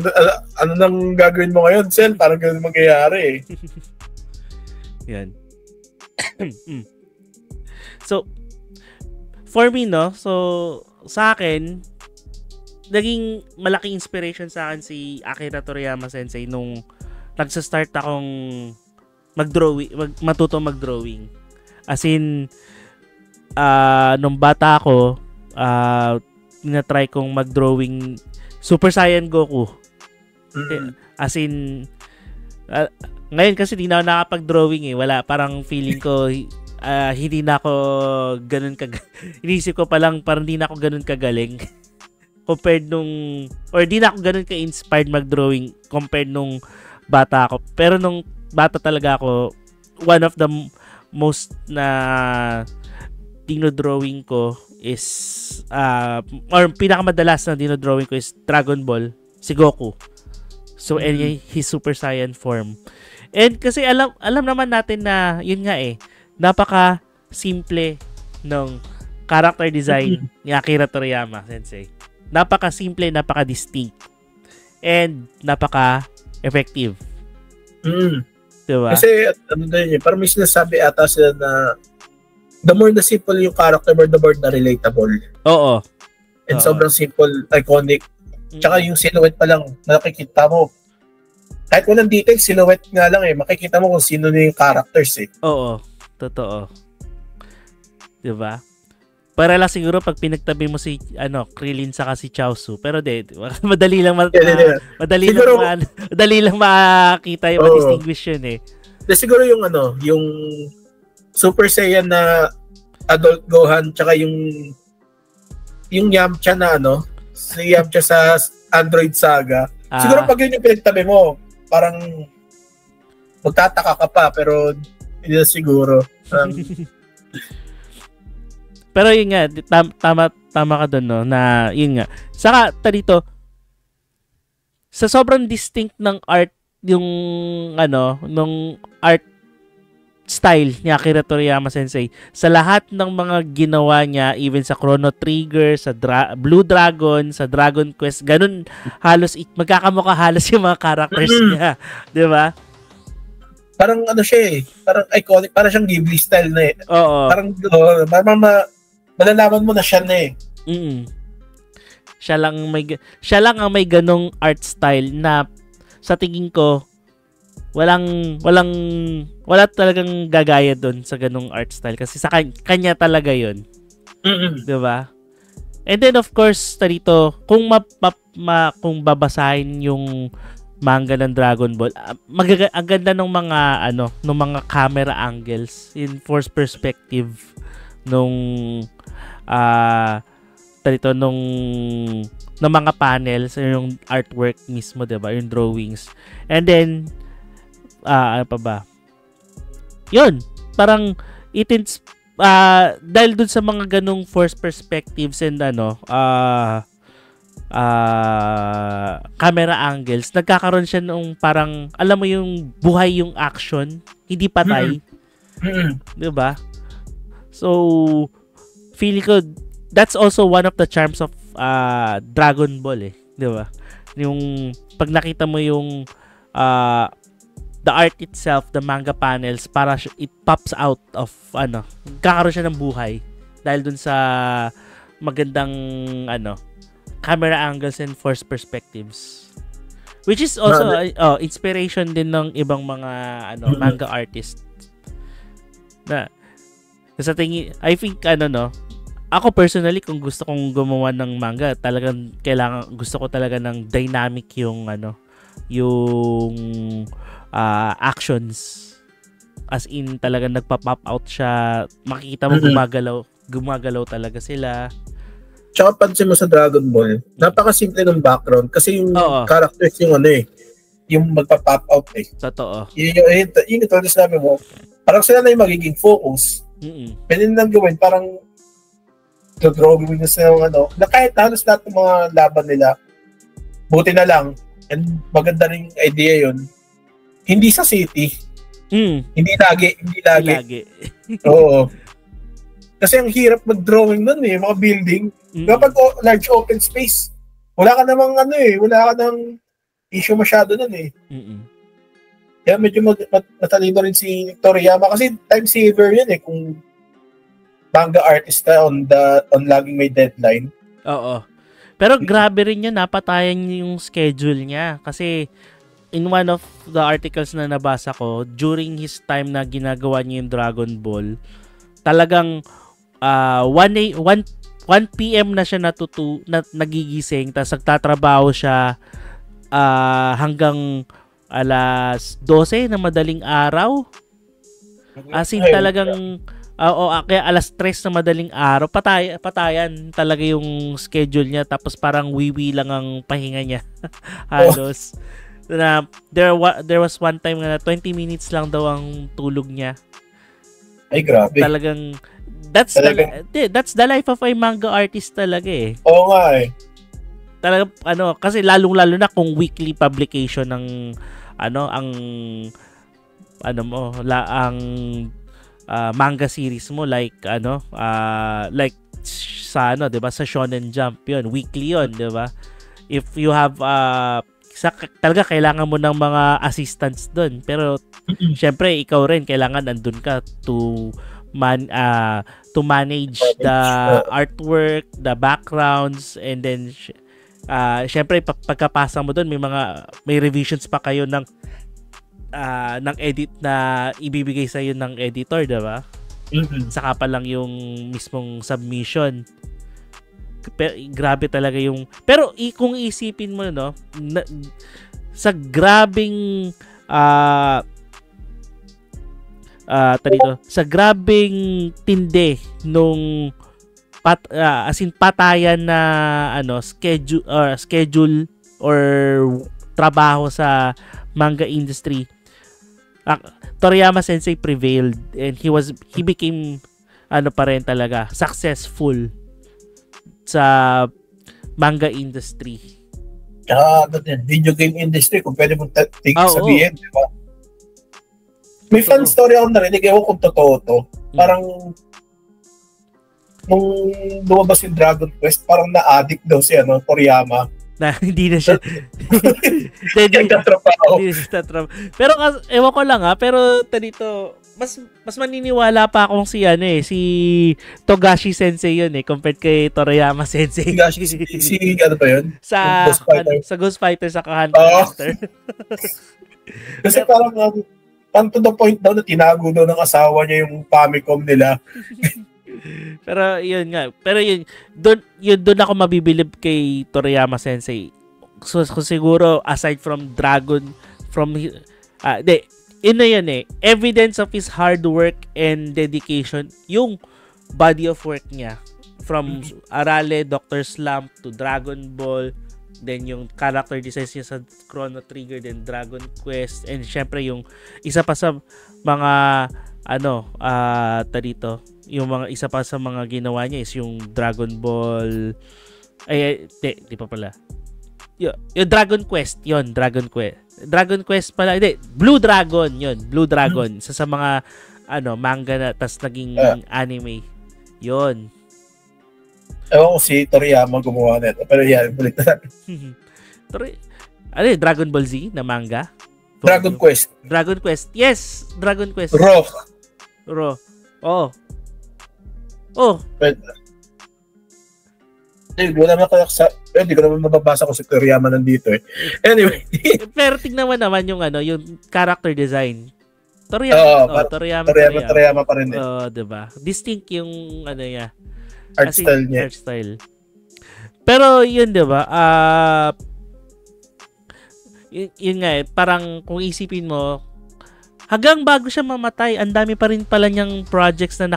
Ano nang gagawin mo ngayon, Cell? Parang ganun mangyayari eh. Yan. So, for me, no? So, sa akin, naging malaking inspiration sa akin si Akira Toriyama Sensei nung nagsa-start akong matuto mag-drawing. As in, nung bata ako, tinatry kong mag-drawing Super Saiyan Goku. As in, ngayon kasi di na ako nakapag-drawing eh. Wala, parang feeling ko, hindi na ako ganun inisip ko pa lang, parang di na ako ganun kagaling. Compared di na ako ganun ka-inspired mag-drawing compared nung bata ako. Pero nung bata talaga ako, one of the most na dinodrawing ko is or pinakamadalas na dinodrawing ko is Dragon Ball, si Goku. So his Super Saiyan form. And kasi alam naman natin na yun nga eh, napaka simple ng character design ni Akira Toriyama Sensei. Napaka simple, napaka distinct, and napaka effective. Diba? Kasi parang may sinasabi ata sila na the more na simple yung character, the more na relatable. Oo. And sobrang simple, iconic. Tsaka yung silhouette pa lang, nakikita mo. Kahit walang detail, silhouette nga lang eh. Makikita mo kung sino na yung characters eh. Oo. Totoo. Diba? Para lang siguro pag pinagtabi mo si Krillin saka si Chaozu. Pero madali lang madali lang makita yung ma-distinguish yun eh. Siguro yung yung Super Saiyan na adult Gohan tsaka yung Yamcha na si Yamcha sa Android Saga. Siguro pag yun yung pinagtabi mo, parang magtataka ka pa pero hindi na siguro. Pero yun nga, tama ka doon, no, na yun nga. Saka, dito, sa sobrang distinct ng art, yung, nung art style ni Akira Toriyama Sensei, sa lahat ng mga ginawa niya, even sa Chrono Trigger, sa Blue Dragon, sa Dragon Quest, ganun, halos, magkakamukha halos yung mga characters niya. Di ba? Parang siya eh, parang iconic, parang siyang Ghibli style na eh. Oo. Parang malalaman mo na siya na eh. Siya lang ang may ganong art style na sa tingin ko wala talagang gagaya doon sa ganong art style kasi sa kanya talaga 'yon. 'Di ba? And then of course dito kung kung babasahin yung manga ng Dragon Ball, ang ganda ng mga ng mga camera angles in first perspective nung ng mga panels, yung artwork mismo, 'di ba? Yung drawings. And then ano pa ba? 'Yun, parang dahil dun sa mga ganung first perspectives and camera angles, nagkakaroon siya nung parang, alam mo yung buhay yung action, hindi patay. Diba? So, feeling ko, that's also one of the charms of Dragon Ball eh. Diba? Yung, pag nakita mo yung the art itself, the manga panels, para it pops out of, kakaroon siya ng buhay. Dahil dun sa magandang, camera angles and forced perspectives. Which is also inspiration din ng ibang mga manga artists. Na sa tingin, I think ako personally kung gusto kong gumawa ng manga, talagang gusto ko talaga ng dynamic yung yung actions. As in talagang nagpa-pop out siya, makikita mo gumagalaw talaga sila. Tsaka pansin mo sa Dragon Ball, napakasimple ng background kasi yung characters yung yung magpa-pop out eh. Totoo. Yung ito na sinabi mo, parang sila na yung magiging focus. Pwede nang gawin, parang drawing na sila na kahit halos lahat ng mga laban nila, buti na lang, and maganda rin idea yun, hindi sa city. Hindi lagi. Oo. Kasi ang hirap mag-drawing nun mga building. Kapag large open space, wala ka namang wala ka nang issue masyado nun eh. Kaya medyo matalino rin si Toriyama kasi time saver yun kung manga artist ka on laging may deadline. Oo. Pero grabe rin yun, napatayan yung schedule niya. Kasi in one of the articles na nabasa ko, during his time na ginagawa niya yung Dragon Ball, talagang 1 PM na siya nagigising, tapos nagtatrabaho siya hanggang alas 12 na madaling araw. As in talagang kaya alas 3 na madaling araw, patayan talaga yung schedule niya, tapos parang wiwi lang ang pahinga niya. Halos. Na there was one time na 20 minutes lang daw ang tulog niya. Ay, grabe. Talagang that's the life of a manga artist talaga eh. Oo nga eh. Talaga kasi lalong-lalo na kung weekly publication ng ang manga series mo, like like sa 'di ba, sa Shonen Jump 'yon, weekly 'yon, 'di ba? If you have talaga kailangan mo ng mga assistants doon, pero syempre ikaw rin kailangan andun ka to manage the artwork, the backgrounds, and then syempre pagkapasa mo doon may revisions pa kayo ng edit na ibibigay sa iyo ng editor, 'di ba? Saka pa lang yung mismong submission. Pero, grabe talaga yung, pero kung isipin mo sa grabing sa grabing tindi nung as in patayan na schedule or trabaho sa manga industry, Toriyama Sensei prevailed and he became pa rin talaga successful sa manga industry. Video game industry, kung pwede mong sabihin, di ba? May fun story ako narinig, ewan kung totoo to. Parang nung lumabas yung Dragon Quest, parang na-addict daw si Toriyama. Na hindi na siya hindi pero ewan ko lang pero dito mas maniniwala pa akong si Togashi Sensei yun compared kay Toriyama Sensei. si ano ba yun? Sa Ghost Fighter sa Hunter. Kasi parang to the point daw na tinago daw ng asawa niya yung Famicom nila. Pero yun nga. Pero doon ako mabibilib kay Toriyama Sensei. So siguro aside from evidence of his hard work and dedication, yung body of work niya from Arale, Dr. Slump to Dragon Ball, then yung character designs niya sa Chrono Trigger, then Dragon Quest, and syempre yung isa pa sa mga yung mga isa pa sa mga ginawa niya is yung Dragon Ball Di pa pala. Yung Dragon Quest, Dragon Quest. Dragon Quest pala, Blue Dragon, Blue Dragon. Sa mga, manga na, tas naging anime. Yun. Ewan ko si Toriyama gumawa nito. Pero yan, balik na natin. Dragon Ball Z na manga? Dragon Quest. Dragon Quest. Yes, Dragon Quest. Raw. Oh. Wala naman hindi ko naman mababasa kung si Toriyama nandito eh. Anyway. Pero tignan mo naman yung yung character design. Toriyama pa rin eh. Diba? Distinct yung niya. Art style niya. Art style. Pero yun, diba? Yun nga parang kung isipin mo, hanggang bago siya mamatay, ang dami pa rin pala niyang projects na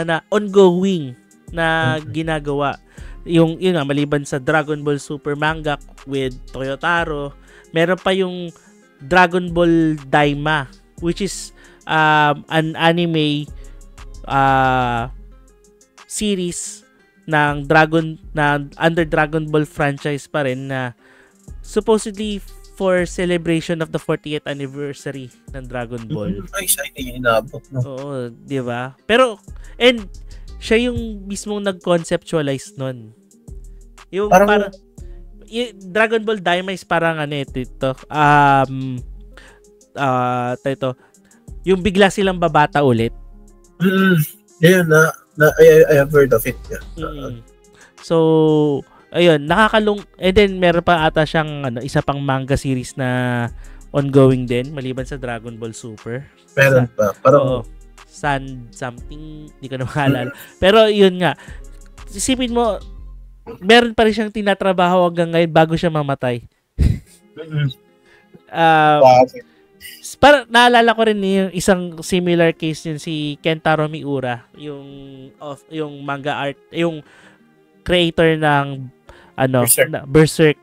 na ongoing na ginagawa. Yun nga, maliban sa Dragon Ball Super manga with Toyotaro, meron pa yung Dragon Ball Daima, which is an anime series ng under Dragon Ball franchise pa rin na supposedly for celebration of the 40th anniversary ng Dragon Ball. Ay, siya hindi inabot, no? Oo, di ba? Pero, and siya yung mismong nag-conceptualize nun. Yung parang Dragon Ball Daima is parang ito. Yung bigla silang babata ulit. Yeah, I have heard of it. Yeah. So, ayun, and then meron pa ata siyang isa pang manga series na ongoing din maliban sa Dragon Ball Super. Meron pa. Parang Sun something, hindi ko na maalala. Pero yun nga, isipin mo, meron pa rin siyang tinatrabaho hanggang ngayon bago siya mamatay. Para naalala ko rin yung isang similar case yun si Kentaro Miura, yung manga art, yung creator ng Berserk,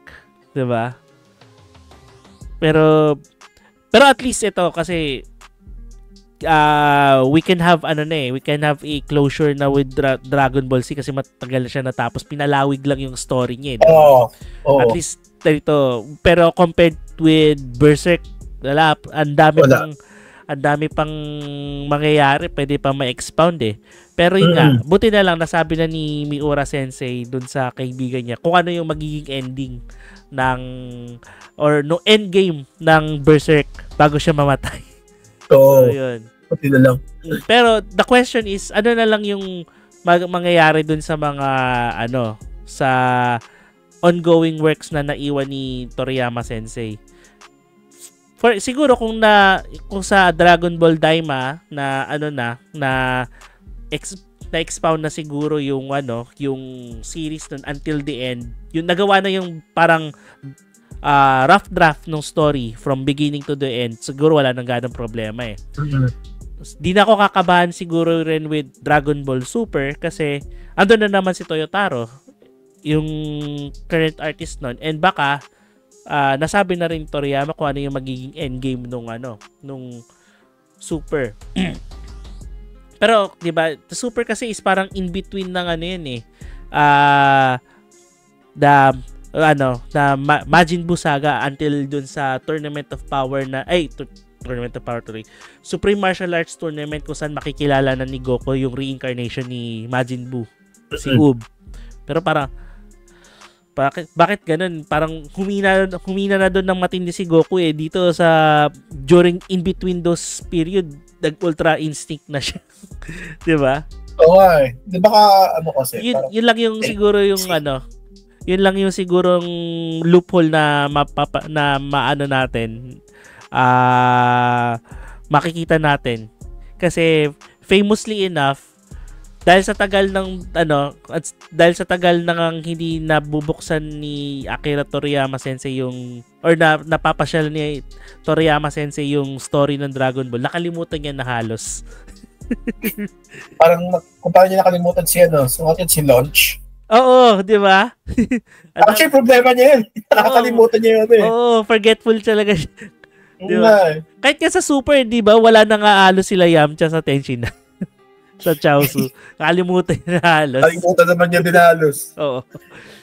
'di ba? Pero at least ito kasi we can have a closure na with Dragon Ball Z kasi matagal na siya natapos, pinalawig lang yung story niya. At least ito, pero compared with Berserk, ang dami pang mangyayari, pwede pa ma-expound eh. Pero yun nga, buti na lang nasabi na ni Miura Sensei dun sa kaibigan niya kung ano yung magiging ending no endgame ng Berserk bago siya mamatay. So, yun. Buti na lang. Pero the question is, ano na lang yung mangyayari dun sa mga sa ongoing works na naiwan ni Toriyama Sensei. Siguro kung sa Dragon Ball Daima na na-expound na siguro yung series nun until the end. Yung nagawa na yung parang rough draft ng story from beginning to the end. Siguro wala nang ganong problema eh. Di na ako kakabahan siguro rin with Dragon Ball Super kasi andun na naman si Toyotaro, yung current artist nun, and baka nasabi na rin Toriyama kung ano yung magiging endgame nung Super. Pero 'di ba, the Super kasi is parang in between ng Majin Buu saga until dun sa Tournament of Power Tournament of Power 3. Supreme Martial Arts Tournament kung saan makikilala na ni Goku yung reincarnation ni Majin Buu, si Ub. Pero parang bakit ganun? Parang humina na doon ng matindi si Goku eh. Dito during in between those period, nag-Ultra Instinct na siya. 'Di ba? Oo eh. Di ba kasi? Yun lang yung siguro yung yun lang yung sigurong loophole na natin. Makikita natin. Kasi famously enough, dahil sa tagal ng hindi nabubuksan ni Akira Toriyama Sensei napapasyal ni Toriyama Sensei yung story ng Dragon Ball, nakalimutan niya na halos. Parang kung paano niya nakalimutan si Launch. Oo, di ba? Actually, problema niya yun. Nakakalimutan niya yun eh. Oo, forgetful talaga siya. Di ba? Kahit nga sa Super, di ba, wala nang aalo sila Yamcha sa Tenshin. Sa Chaozu. Nakalimutan na halos. Nakalimutan naman niya din halos. Oo.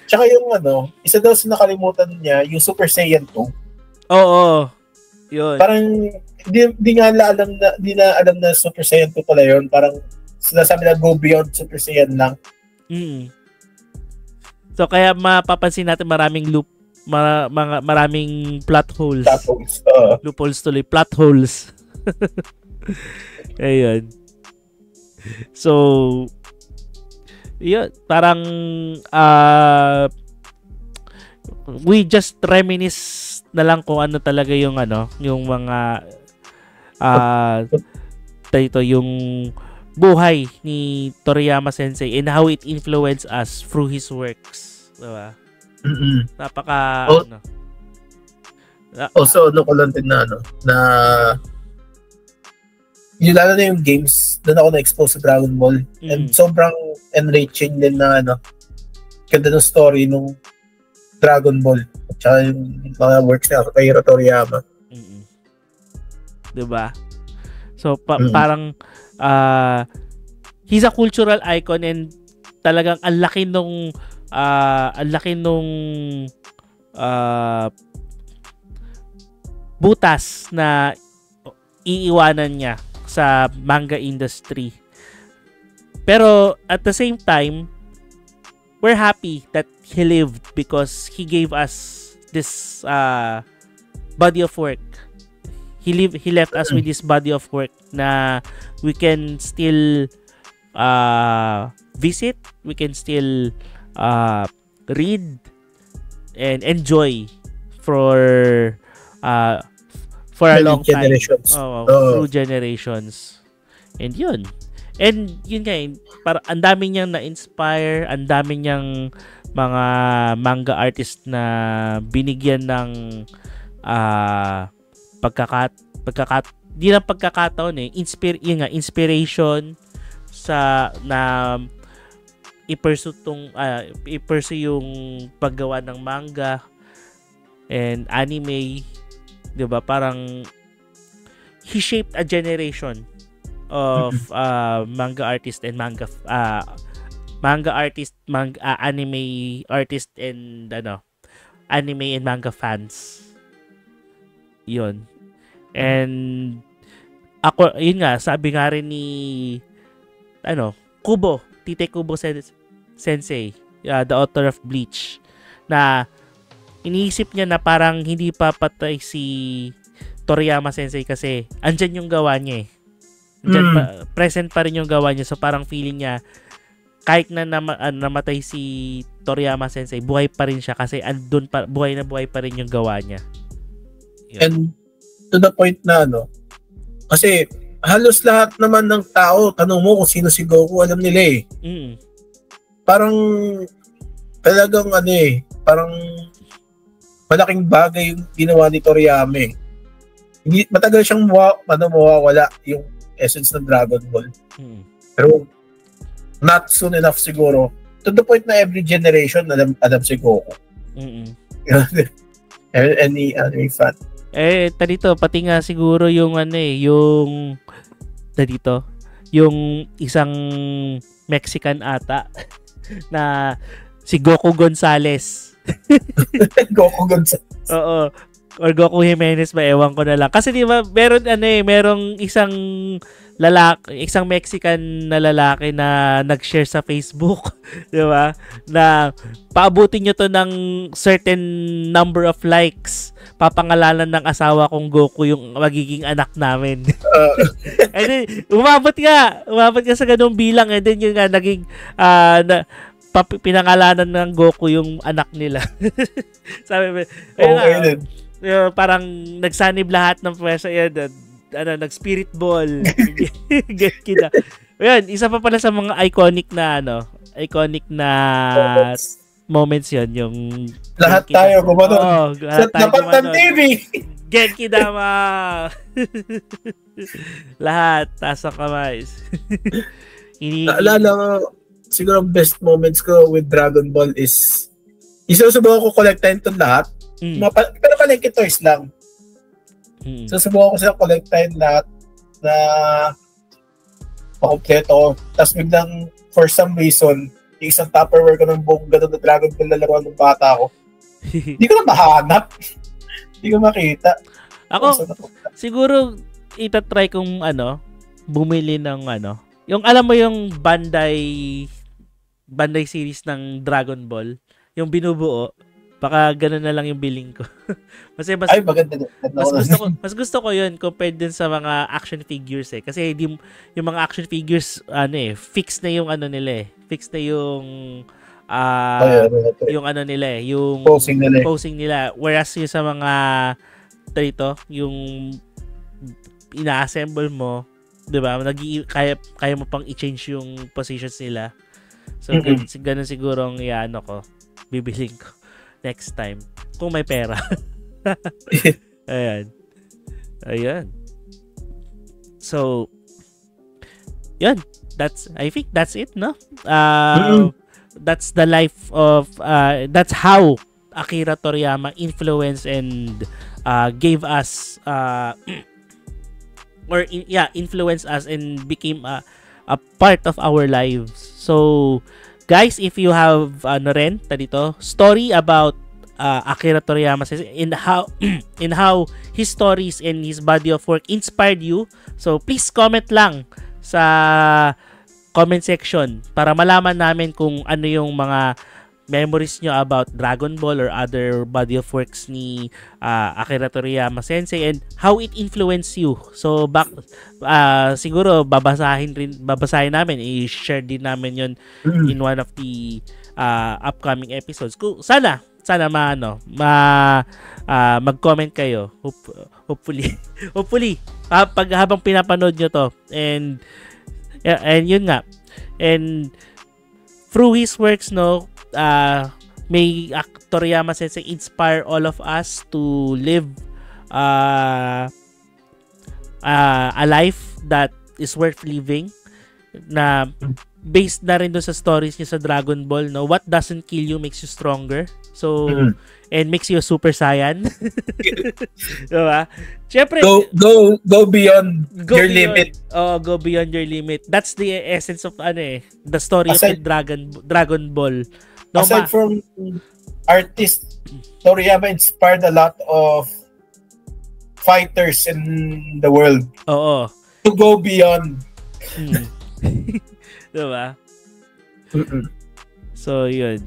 Tsaka yung isa daw sa nakalimutan niya, yung Super Saiyan 2. Oo. Yun. Parang, di na alam na Super Saiyan 2 pala yun. Parang, sinasabi na go beyond Super Saiyan lang. So, kaya mapapansin natin maraming maraming plot holes. Loopholes tuloy. Plot holes. Ayun. So, yun, parang we just reminisce na lang kung ano talaga yung yung mga yung buhay ni Toriyama Sensei and how it influenced us through his works, diba? Napaka also ko lang din na yung lalo na yung games, doon ako na-expose sa Dragon Ball. And sobrang enriching din na ganda ng story nung Dragon Ball. At saka yung mga works niya kay Toriyama. Diba? So, parang he's a cultural icon and talagang ang laki nung butas na iiwanan niya sa manga industry. Pero at the same time, we're happy that he lived because he gave us this body of work. He left us with this body of work na we can still visit, we can still read and enjoy for a long time. Through generations. And yun. And yun nga, para ang dami niyang na-inspire, ang dami niyang mga manga artist na binigyan ng pagkakataon inspiration sa na i-pursue yung paggawa ng manga and anime, 'di ba? Parang he shaped a generation of manga artist and anime artist and anime and manga fans. Yun. And ako, yun nga, sabi nga rin ni Tite Kubo Sensei, the author of Bleach, na iniisip niya na parang hindi pa patay si Toriyama Sensei kasi andyan yung gawa niya eh. Present pa rin yung gawa niya. So parang feeling niya kahit na namatay si Toriyama Sensei, buhay pa rin siya kasi andun pa, buhay pa rin yung gawa niya. Yun. And to the point na kasi halos lahat naman ng tao, tanong mo kung sino si Goku, alam nila eh. Parang talagang parang malaking bagay yung ginawa ni Toriyama eh. Hindi, matagal siyang mawawala yung essence ng Dragon Ball. Pero not soon enough siguro. To the point na every generation alam si Goku. Any anime fan. Dito, pati nga siguro yung yung isang Mexican ata na si Goku Gonzales. Goku Gonzales. Oo. Or Goku Jimenez ba, ewan ko na lang. Kasi di ba, merong isang Mexican na lalaki na nag-share sa Facebook, di ba? Na paabutin nyo to ng certain number of likes. Papangalanan ng asawa kong Goku yung magiging anak namin. And then, umabot ka sa ganung bilang. And then, yun nga, naging, pinangalanan ng Goku yung anak nila. Sabi mo, parang nagsanib lahat ng pwesa yan. Nag-spirit ball. Ayan, isa pa pala sa mga iconic na moments yon yung lahat tayo gumanon. Dapat ng TV. Genki Dama. Lahat taas ang kamay. Naalala ko, siguro ang best moments ko with Dragon Ball is isusubukan ko kolektahin itong lahat. Pero palengke toys lang. Susubukan ko sila kolektahin lahat na pakompleto ko. Tapos biglang, for some reason, yung isang Tupperware ko ng buong ganun na Dragon Ball na laruan ng bata ko. Hindi ko na mahanap. Hindi ko makita. Ako, siguro, itatry kong bumili ng yung alam mo yung Bandai series ng Dragon Ball, yung binubuo, baka ganun na lang yung billing ko. Kasi Ay, maganda. mas gusto ko yun compared dun sa mga action figures Kasi yung mga action figures, fixed na yung nila Fixed na yung yung nila yung posing nila. Whereas yung sa mga yung ina-assemble mo, 'di ba? Kaya mo pang i-change yung positions nila. So ganun siguro ang ko, bibiling ko next time kung may pera. Ayan. So, yun. I think that's it, no? That's the life of that's how Akira Toriyama influenced and gave us influenced us and became a part of our lives. So, guys, if you have story about Akira Toriyama in how his stories and his body of work inspired you, so please comment lang sa comment section para malaman namin kung ano yung mga memories nyo about Dragon Ball or other body of works ni Akira Toriyama Sensei and how it influenced you. So siguro babasahin namin, i-share din namin yon in one of the upcoming episodes. Sana mag-comment kayo. Hopefully habang pinapanood nyo to and yun nga, and through his works may Toriyama Sensei inspire all of us to live a life that is worth living, na based na rin doon sa stories niya sa Dragon Ball, what doesn't kill you makes you stronger. So and makes you a Super Saiyan. Diba? Siyempre, go beyond your limit. Oh, go beyond your limit. That's the essence of the story of the Dragon Ball. Aside from artists, Toriyama inspired a lot of fighters in the world. Oo. To go beyond. Diba? So, yun.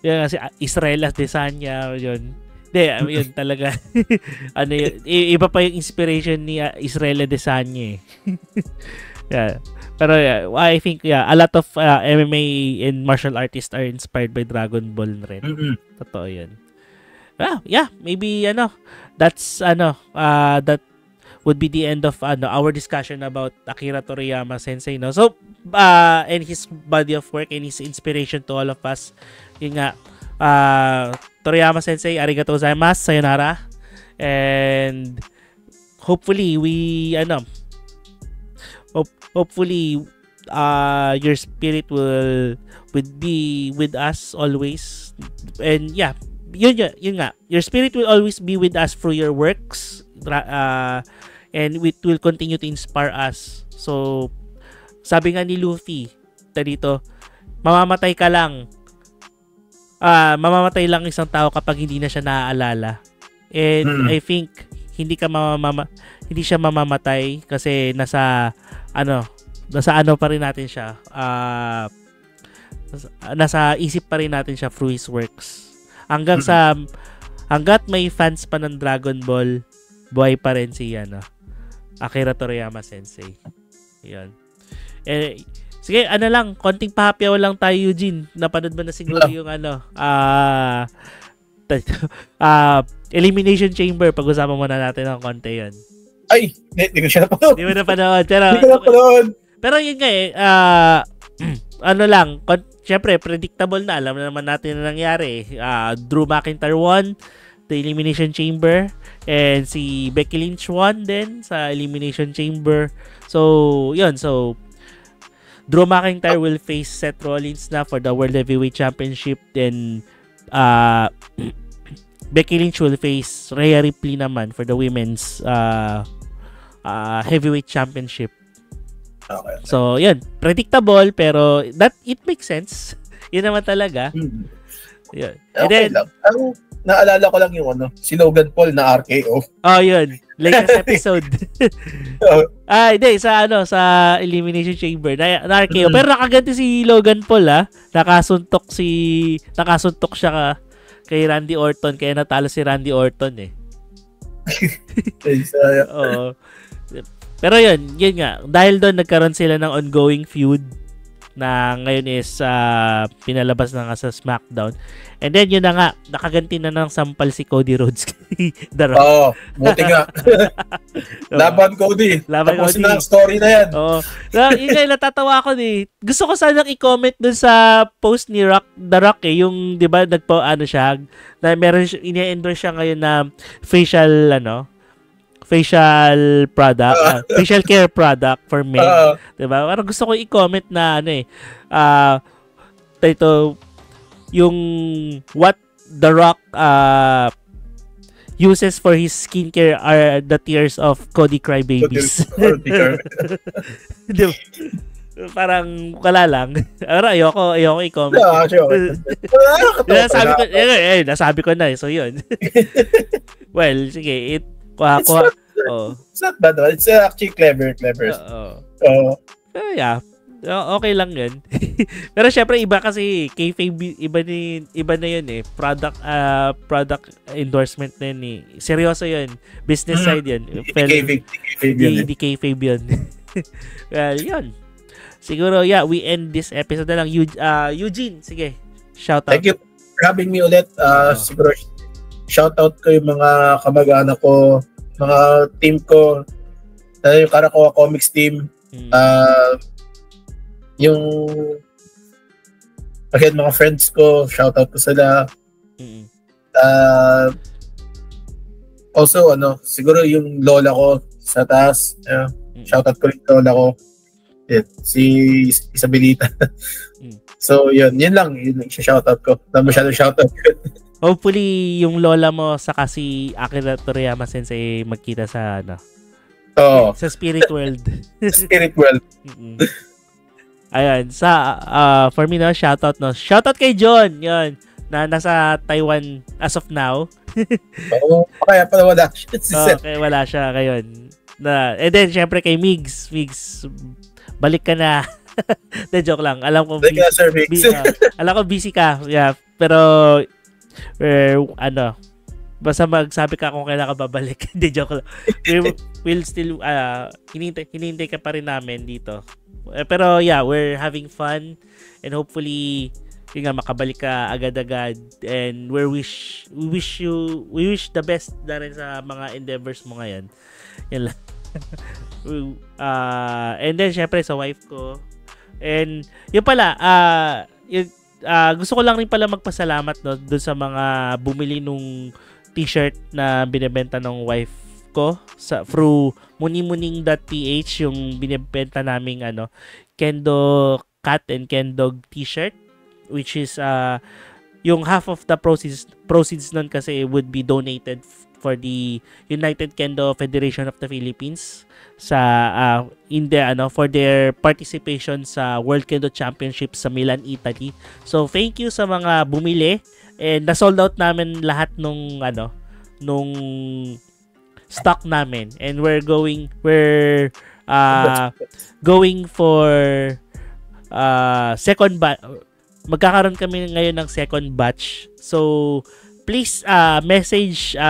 Yan kasi Israel Adesanya, yun. Yun talaga. Iba pa yung inspiration ni Israel Adesanya. Yeah. Pero I think a lot of MMA and martial artists are inspired by Dragon Ball rin. Totoo yun. Maybe that's that would be the end of our discussion about Akira Toriyama Sensei, no? So and his body of work and his inspiration to all of us. Yung nga, Toriyama Sensei, arigatou gozaimasu, sayonara. And hopefully your spirit will be with us always. And yun nga, your spirit will always be with us through your works, and it will continue to inspire us. So sabi nga ni Luffy dito, mamamatay lang isang tao kapag hindi na siya naaalala. And I think hindi siya mamamatay kasi nasa pa rin natin siya. Nasa isip pa rin natin siya through his works. Hanggat may fans pa ng Dragon Ball, buhay pa rin si Akira Toriyama Sensei. 'Yan. Sige, konting pahapyaw lang tayo, Eugene. Napanood mo na siguro yung Elimination Chamber. Pag-usapan muna natin ng konti yun. Ay, hindi ko siya napanood. Hindi mo napanood. Pero yun nga syempre, predictable na. Alam na naman natin na nangyari. Drew McIntyre won the Elimination Chamber. And si Becky Lynch won din sa Elimination Chamber. So, yun. So, Drew McIntyre will face Seth Rollins na for the World Heavyweight Championship. Then, Becky Lynch will face Rhea Ripley naman for the Women's Heavyweight Championship. Okay. So, yun. Predictable, pero it makes sense. Yun naman talaga. Yun. And Okay then, lang. Ang naalala ko lang yung si Logan Paul na RKO. oh, yun. Latest episode. Hindi. Sa Elimination Chamber. Na RKO. Pero nakaganti si Logan Paul, Nakasuntok siya kay Randy Orton. Kaya natalo si Randy Orton, eh. Oo. Pero yun nga. Dahil doon nagkaroon sila ng ongoing feud na ngayon is pinalabas na nga sa SmackDown. And then yun na nga, nakaganti na ng sampal si Cody Rhodes kay The Rock. Oo, buti nga. Laban Cody. Tapos na ang story na yan. Oo. Yun nga, natatawa ako Gusto ko sanang i-comment dun sa post ni The Rock yung, di ba, siya, na meron ini-endorse siya ngayon na facial product, facial care product for men. Diba? Parang gusto ko i-comment na ito, yung what The Rock uses for his skincare are the tears of Cody Crybabies. Diba? Parang wala lang. Ayoko i-comment. Nasabi ko na. So, yun. Well, sige. It's not bad. It's actually clever. Yeah. Okay lang yun. Pero syempre iba kasi kayfabe, iba na yun eh. Product endorsement na yun eh. Seryoso yun. Business side yun. Di kayfabe yun. Well, yun. Siguro, we end this episode na lang. Eugene, sige. Shout out. Thank you for having me ulit. Siguro shoutout ko yung mga kamag-anak ko, mga team ko, yung Karakoa Comics team, yung again, mga friends ko, shoutout ko sila. Also, siguro yung lola ko sa taas, shoutout ko rin yung lola ko, si Isabelita. So, yun lang, yun shoutout ko. Na masyadong shoutout ko. Hopefully, yung lola mo saka si Akira Toriyama Sensei magkita sa sa Spirit World. Spirit World. Ayun, for me shoutout Shoutout kay John, yun, na nasa Taiwan as of now. Kaya pala wala. Okay, wala siya ngayon. And then, syempre kay Migs, balik ka na. De joke lang. Alam ko busy ka. Yeah, pero basta magsabi ka kung kailan ka babalik. Hindi, joke lang. We'll still hinihintay ka pa rin namin dito. Pero we're having fun and hopefully makabalik ka agad-agad, and we wish the best na rin sa mga endeavors mo ngayon. Yan lang. And then syempre sa wife ko, and yun pala, gusto ko lang rin pala magpasalamat doon sa mga bumili nung t-shirt na binebenta ng wife ko through munimuning.ph, yung binebenta naming Kendo Cat and Kendog t-shirt, which is yung half of the proceeds nun kasi would be donated for the United Kendo Federation of the Philippines for their participation sa World Kendo Championship sa Milan, Italy. So thank you sa mga bumili, and na-sold out namin lahat nung stock namin, and we're going for second batch. Magkakaroon kami ngayon ng second batch. So please message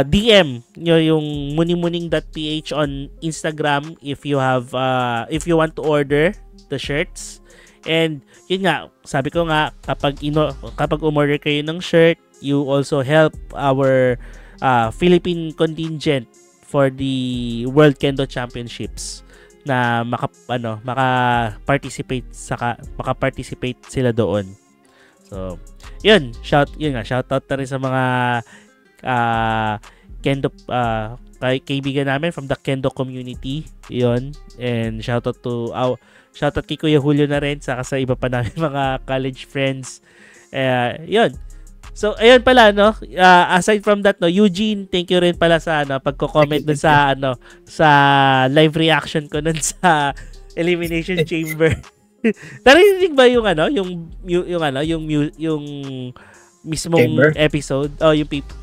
DM nyo yung munimuning.ph on Instagram if you want to order the shirts. And yun nga, sabi ko nga, kapag umorder kayo ng shirt, you also help our Philippine contingent for the World Kendo Championships na maka-participate sila doon. So, shoutout na rin sa mga Kendo kaibigan namin from the Kendo community. Yun. And shoutout kay Kuya Julio na rin, saka sa iba pa namin mga college friends. Yun. So, ayun pala, no? Aside from that, no, Eugene, thank you rin pala sa pagko-comment dun sa sa live reaction ko nun sa Elimination Chamber. Narinig ba yung yung mismong Chamber? episode?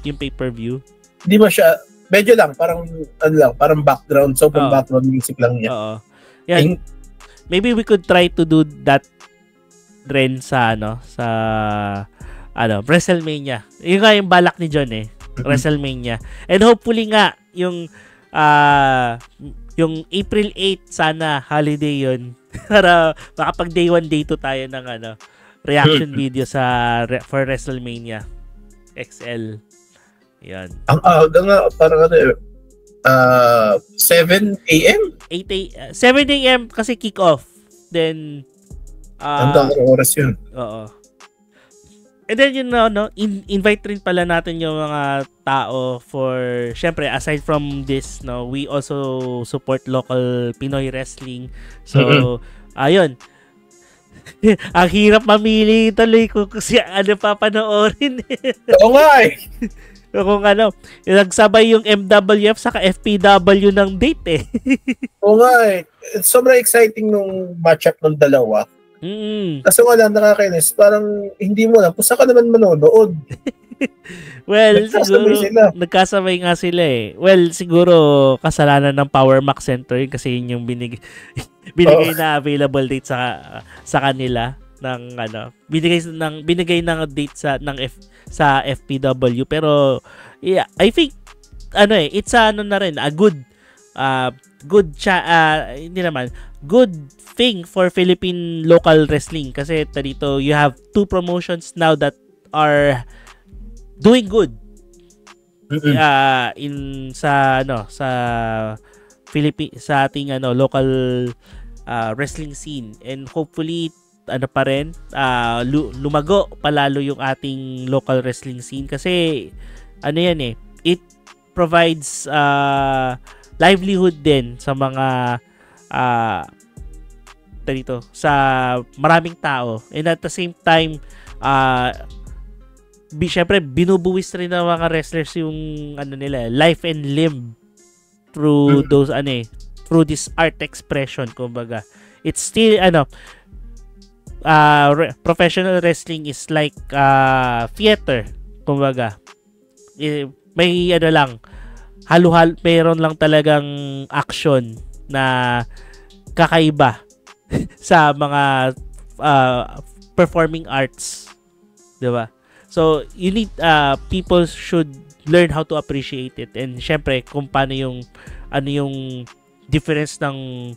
Yung pay-per-view? Hindi ba siya, medyo lang, parang parang background, so background music lang niya. Oo. Yan. Maybe we could try to do that rin sa WrestleMania. Yung nga yung balak ni John WrestleMania. And hopefully nga yung April 8 sana holiday yun para makapag day 1 day 2 tayo ng reaction video for WrestleMania XL. Yan. Ang aga nga parang 7 a.m. 7 a.m. kasi kick off. Then ang daming oras yun. Oo. And then invite rin pala natin yung mga tao for, syempre, aside from this, we also support local Pinoy wrestling. So, ayun. Ang hirap mamili tuloy kung ano papanoorin. Oo nga Kung nagsabay yung MWF saka FPW ng date Oo nga sobrang exciting nung matchup ng dalawa. Kasi wala nakakainis. Parang hindi mo lang. Pusa ka naman manonood. Well, nagkasabay nga sila Well, siguro kasalanan ng Power Max Center kasi yun yung binigay na available date sa kanila ng binigay ng date sa FPW, pero yeah, I think it's na rin a good good thing for Philippine local wrestling kasi dito you have two promotions now that are doing good sa Philippine, sa ating local wrestling scene, and hopefully pa rin lumago palalo yung ating local wrestling scene kasi it provides livelihood din sa mga dito sa maraming tao, and at the same time syempre binubuwis rin ng mga wrestlers yung nila life and limb through those through this art expression. Kumbaga it's still professional wrestling is like theater, kumbaga may lang halo-halo, mayroon lang talagang action na kakaiba sa mga performing arts, 'di ba? So you need people should learn how to appreciate it, and syempre kung paano yung difference ng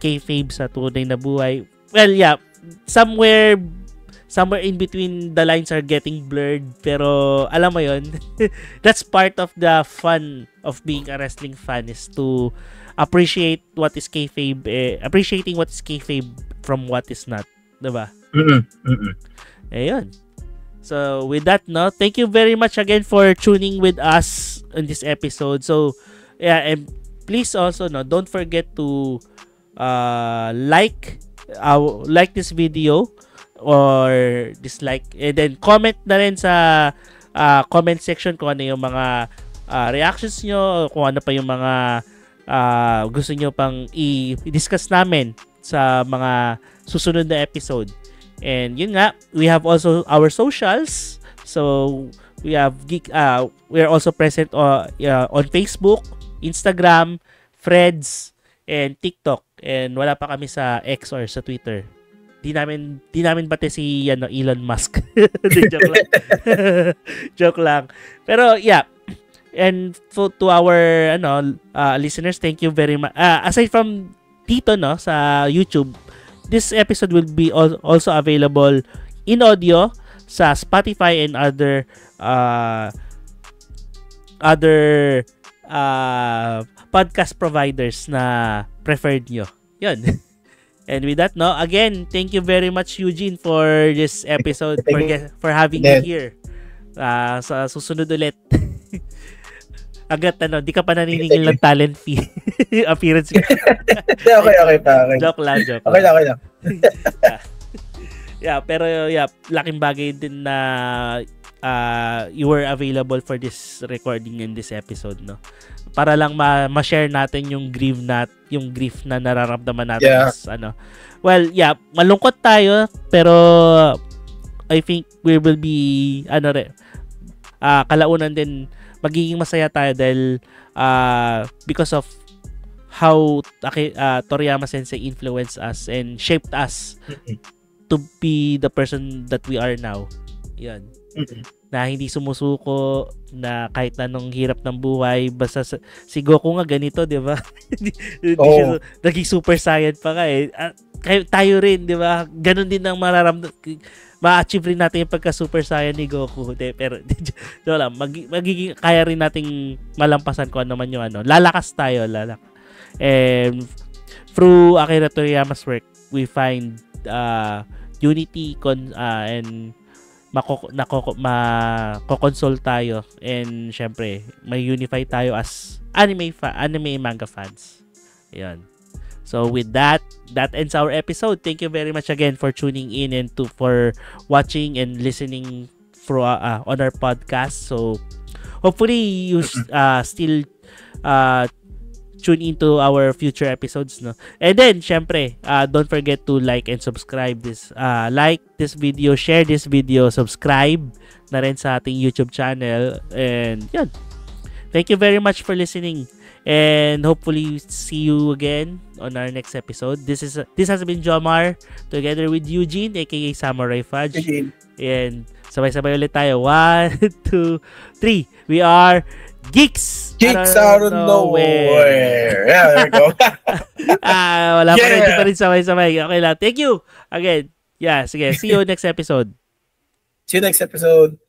kayfabe sa tunay na buhay. Well, yeah, somewhere in between the lines are getting blurred, pero alam mo yon. That's part of the fun of being a wrestling fan, is to appreciate what is kayfabe, appreciating what is kayfabe from what is not, 'di ba? Ayun. So with that, thank you very much again for tuning with us in this episode. So yeah, and please also don't forget to like this video or dislike, and then comment na rin sa comment section kung ano yung mga reactions nyo, kung ano pa yung mga gusto nyo pang i-discuss namin sa mga susunod na episode. And yun nga, we have also our socials. So we are also present on Facebook, Instagram, Threads, and TikTok. And wala pa kami sa X or sa Twitter. Di namin pati si Elon Musk. Joke lang. Joke lang. Pero yeah. And to our listeners, thank you very much. Aside from dito sa YouTube, this episode will be also available in audio sa Spotify and other podcast providers na preferred nyo. Yun. And with that, again, thank you very much, Eugene, for this episode, for having me here. Sa susunod ulit. Agad, di ka pa naniningil ng talent fee. Appearance ka. Okay pa. Okay. Joke lang. Okay lang. Pero laking bagay din na you were available for this recording in this episode, no? Para lang ma-share natin yung grief na nararamdaman natin. Well, malungkot tayo, pero I think we will be kalaunan din magiging masaya tayo dahil because of how Toriyama Sensei influenced us and shaped us to be the person that we are now. Yan. Na hindi sumusuko, na kahit anong hirap ng buhay, basta si Goku nga ganito, di ba? Siya, naging super saiyan pa nga eh. Tayo rin, di ba? Ganon din ang ma-achieve rin natin yung pagka-super saiyan ni Goku. Pero, magiging, kaya rin nating malampasan kung ano man yung lalakas tayo, And through Akira Toriyama's work, we find unity and makokonsole tayo, and syempre may unify tayo as anime manga fans. Yan. So with that ends our episode. Thank you very much again for tuning in and for watching and listening on our podcast. So hopefully you still tune into our future episodes, no? And then syempre, don't forget to like and subscribe like this video, share this video, subscribe na rin sa ating YouTube channel. And yun. Thank you very much for listening, and hopefully see you again on our next episode. This has been Jomar together with Eugene aka Samurai Fudge. And sabay-sabay ulit tayo. 1, 2, 3. We are Geeks out of nowhere. Yeah, there we go. Wala pa rin sabay-sabay. Okay lang. Thank you again. Yeah, sige. See you next episode. See you next episode.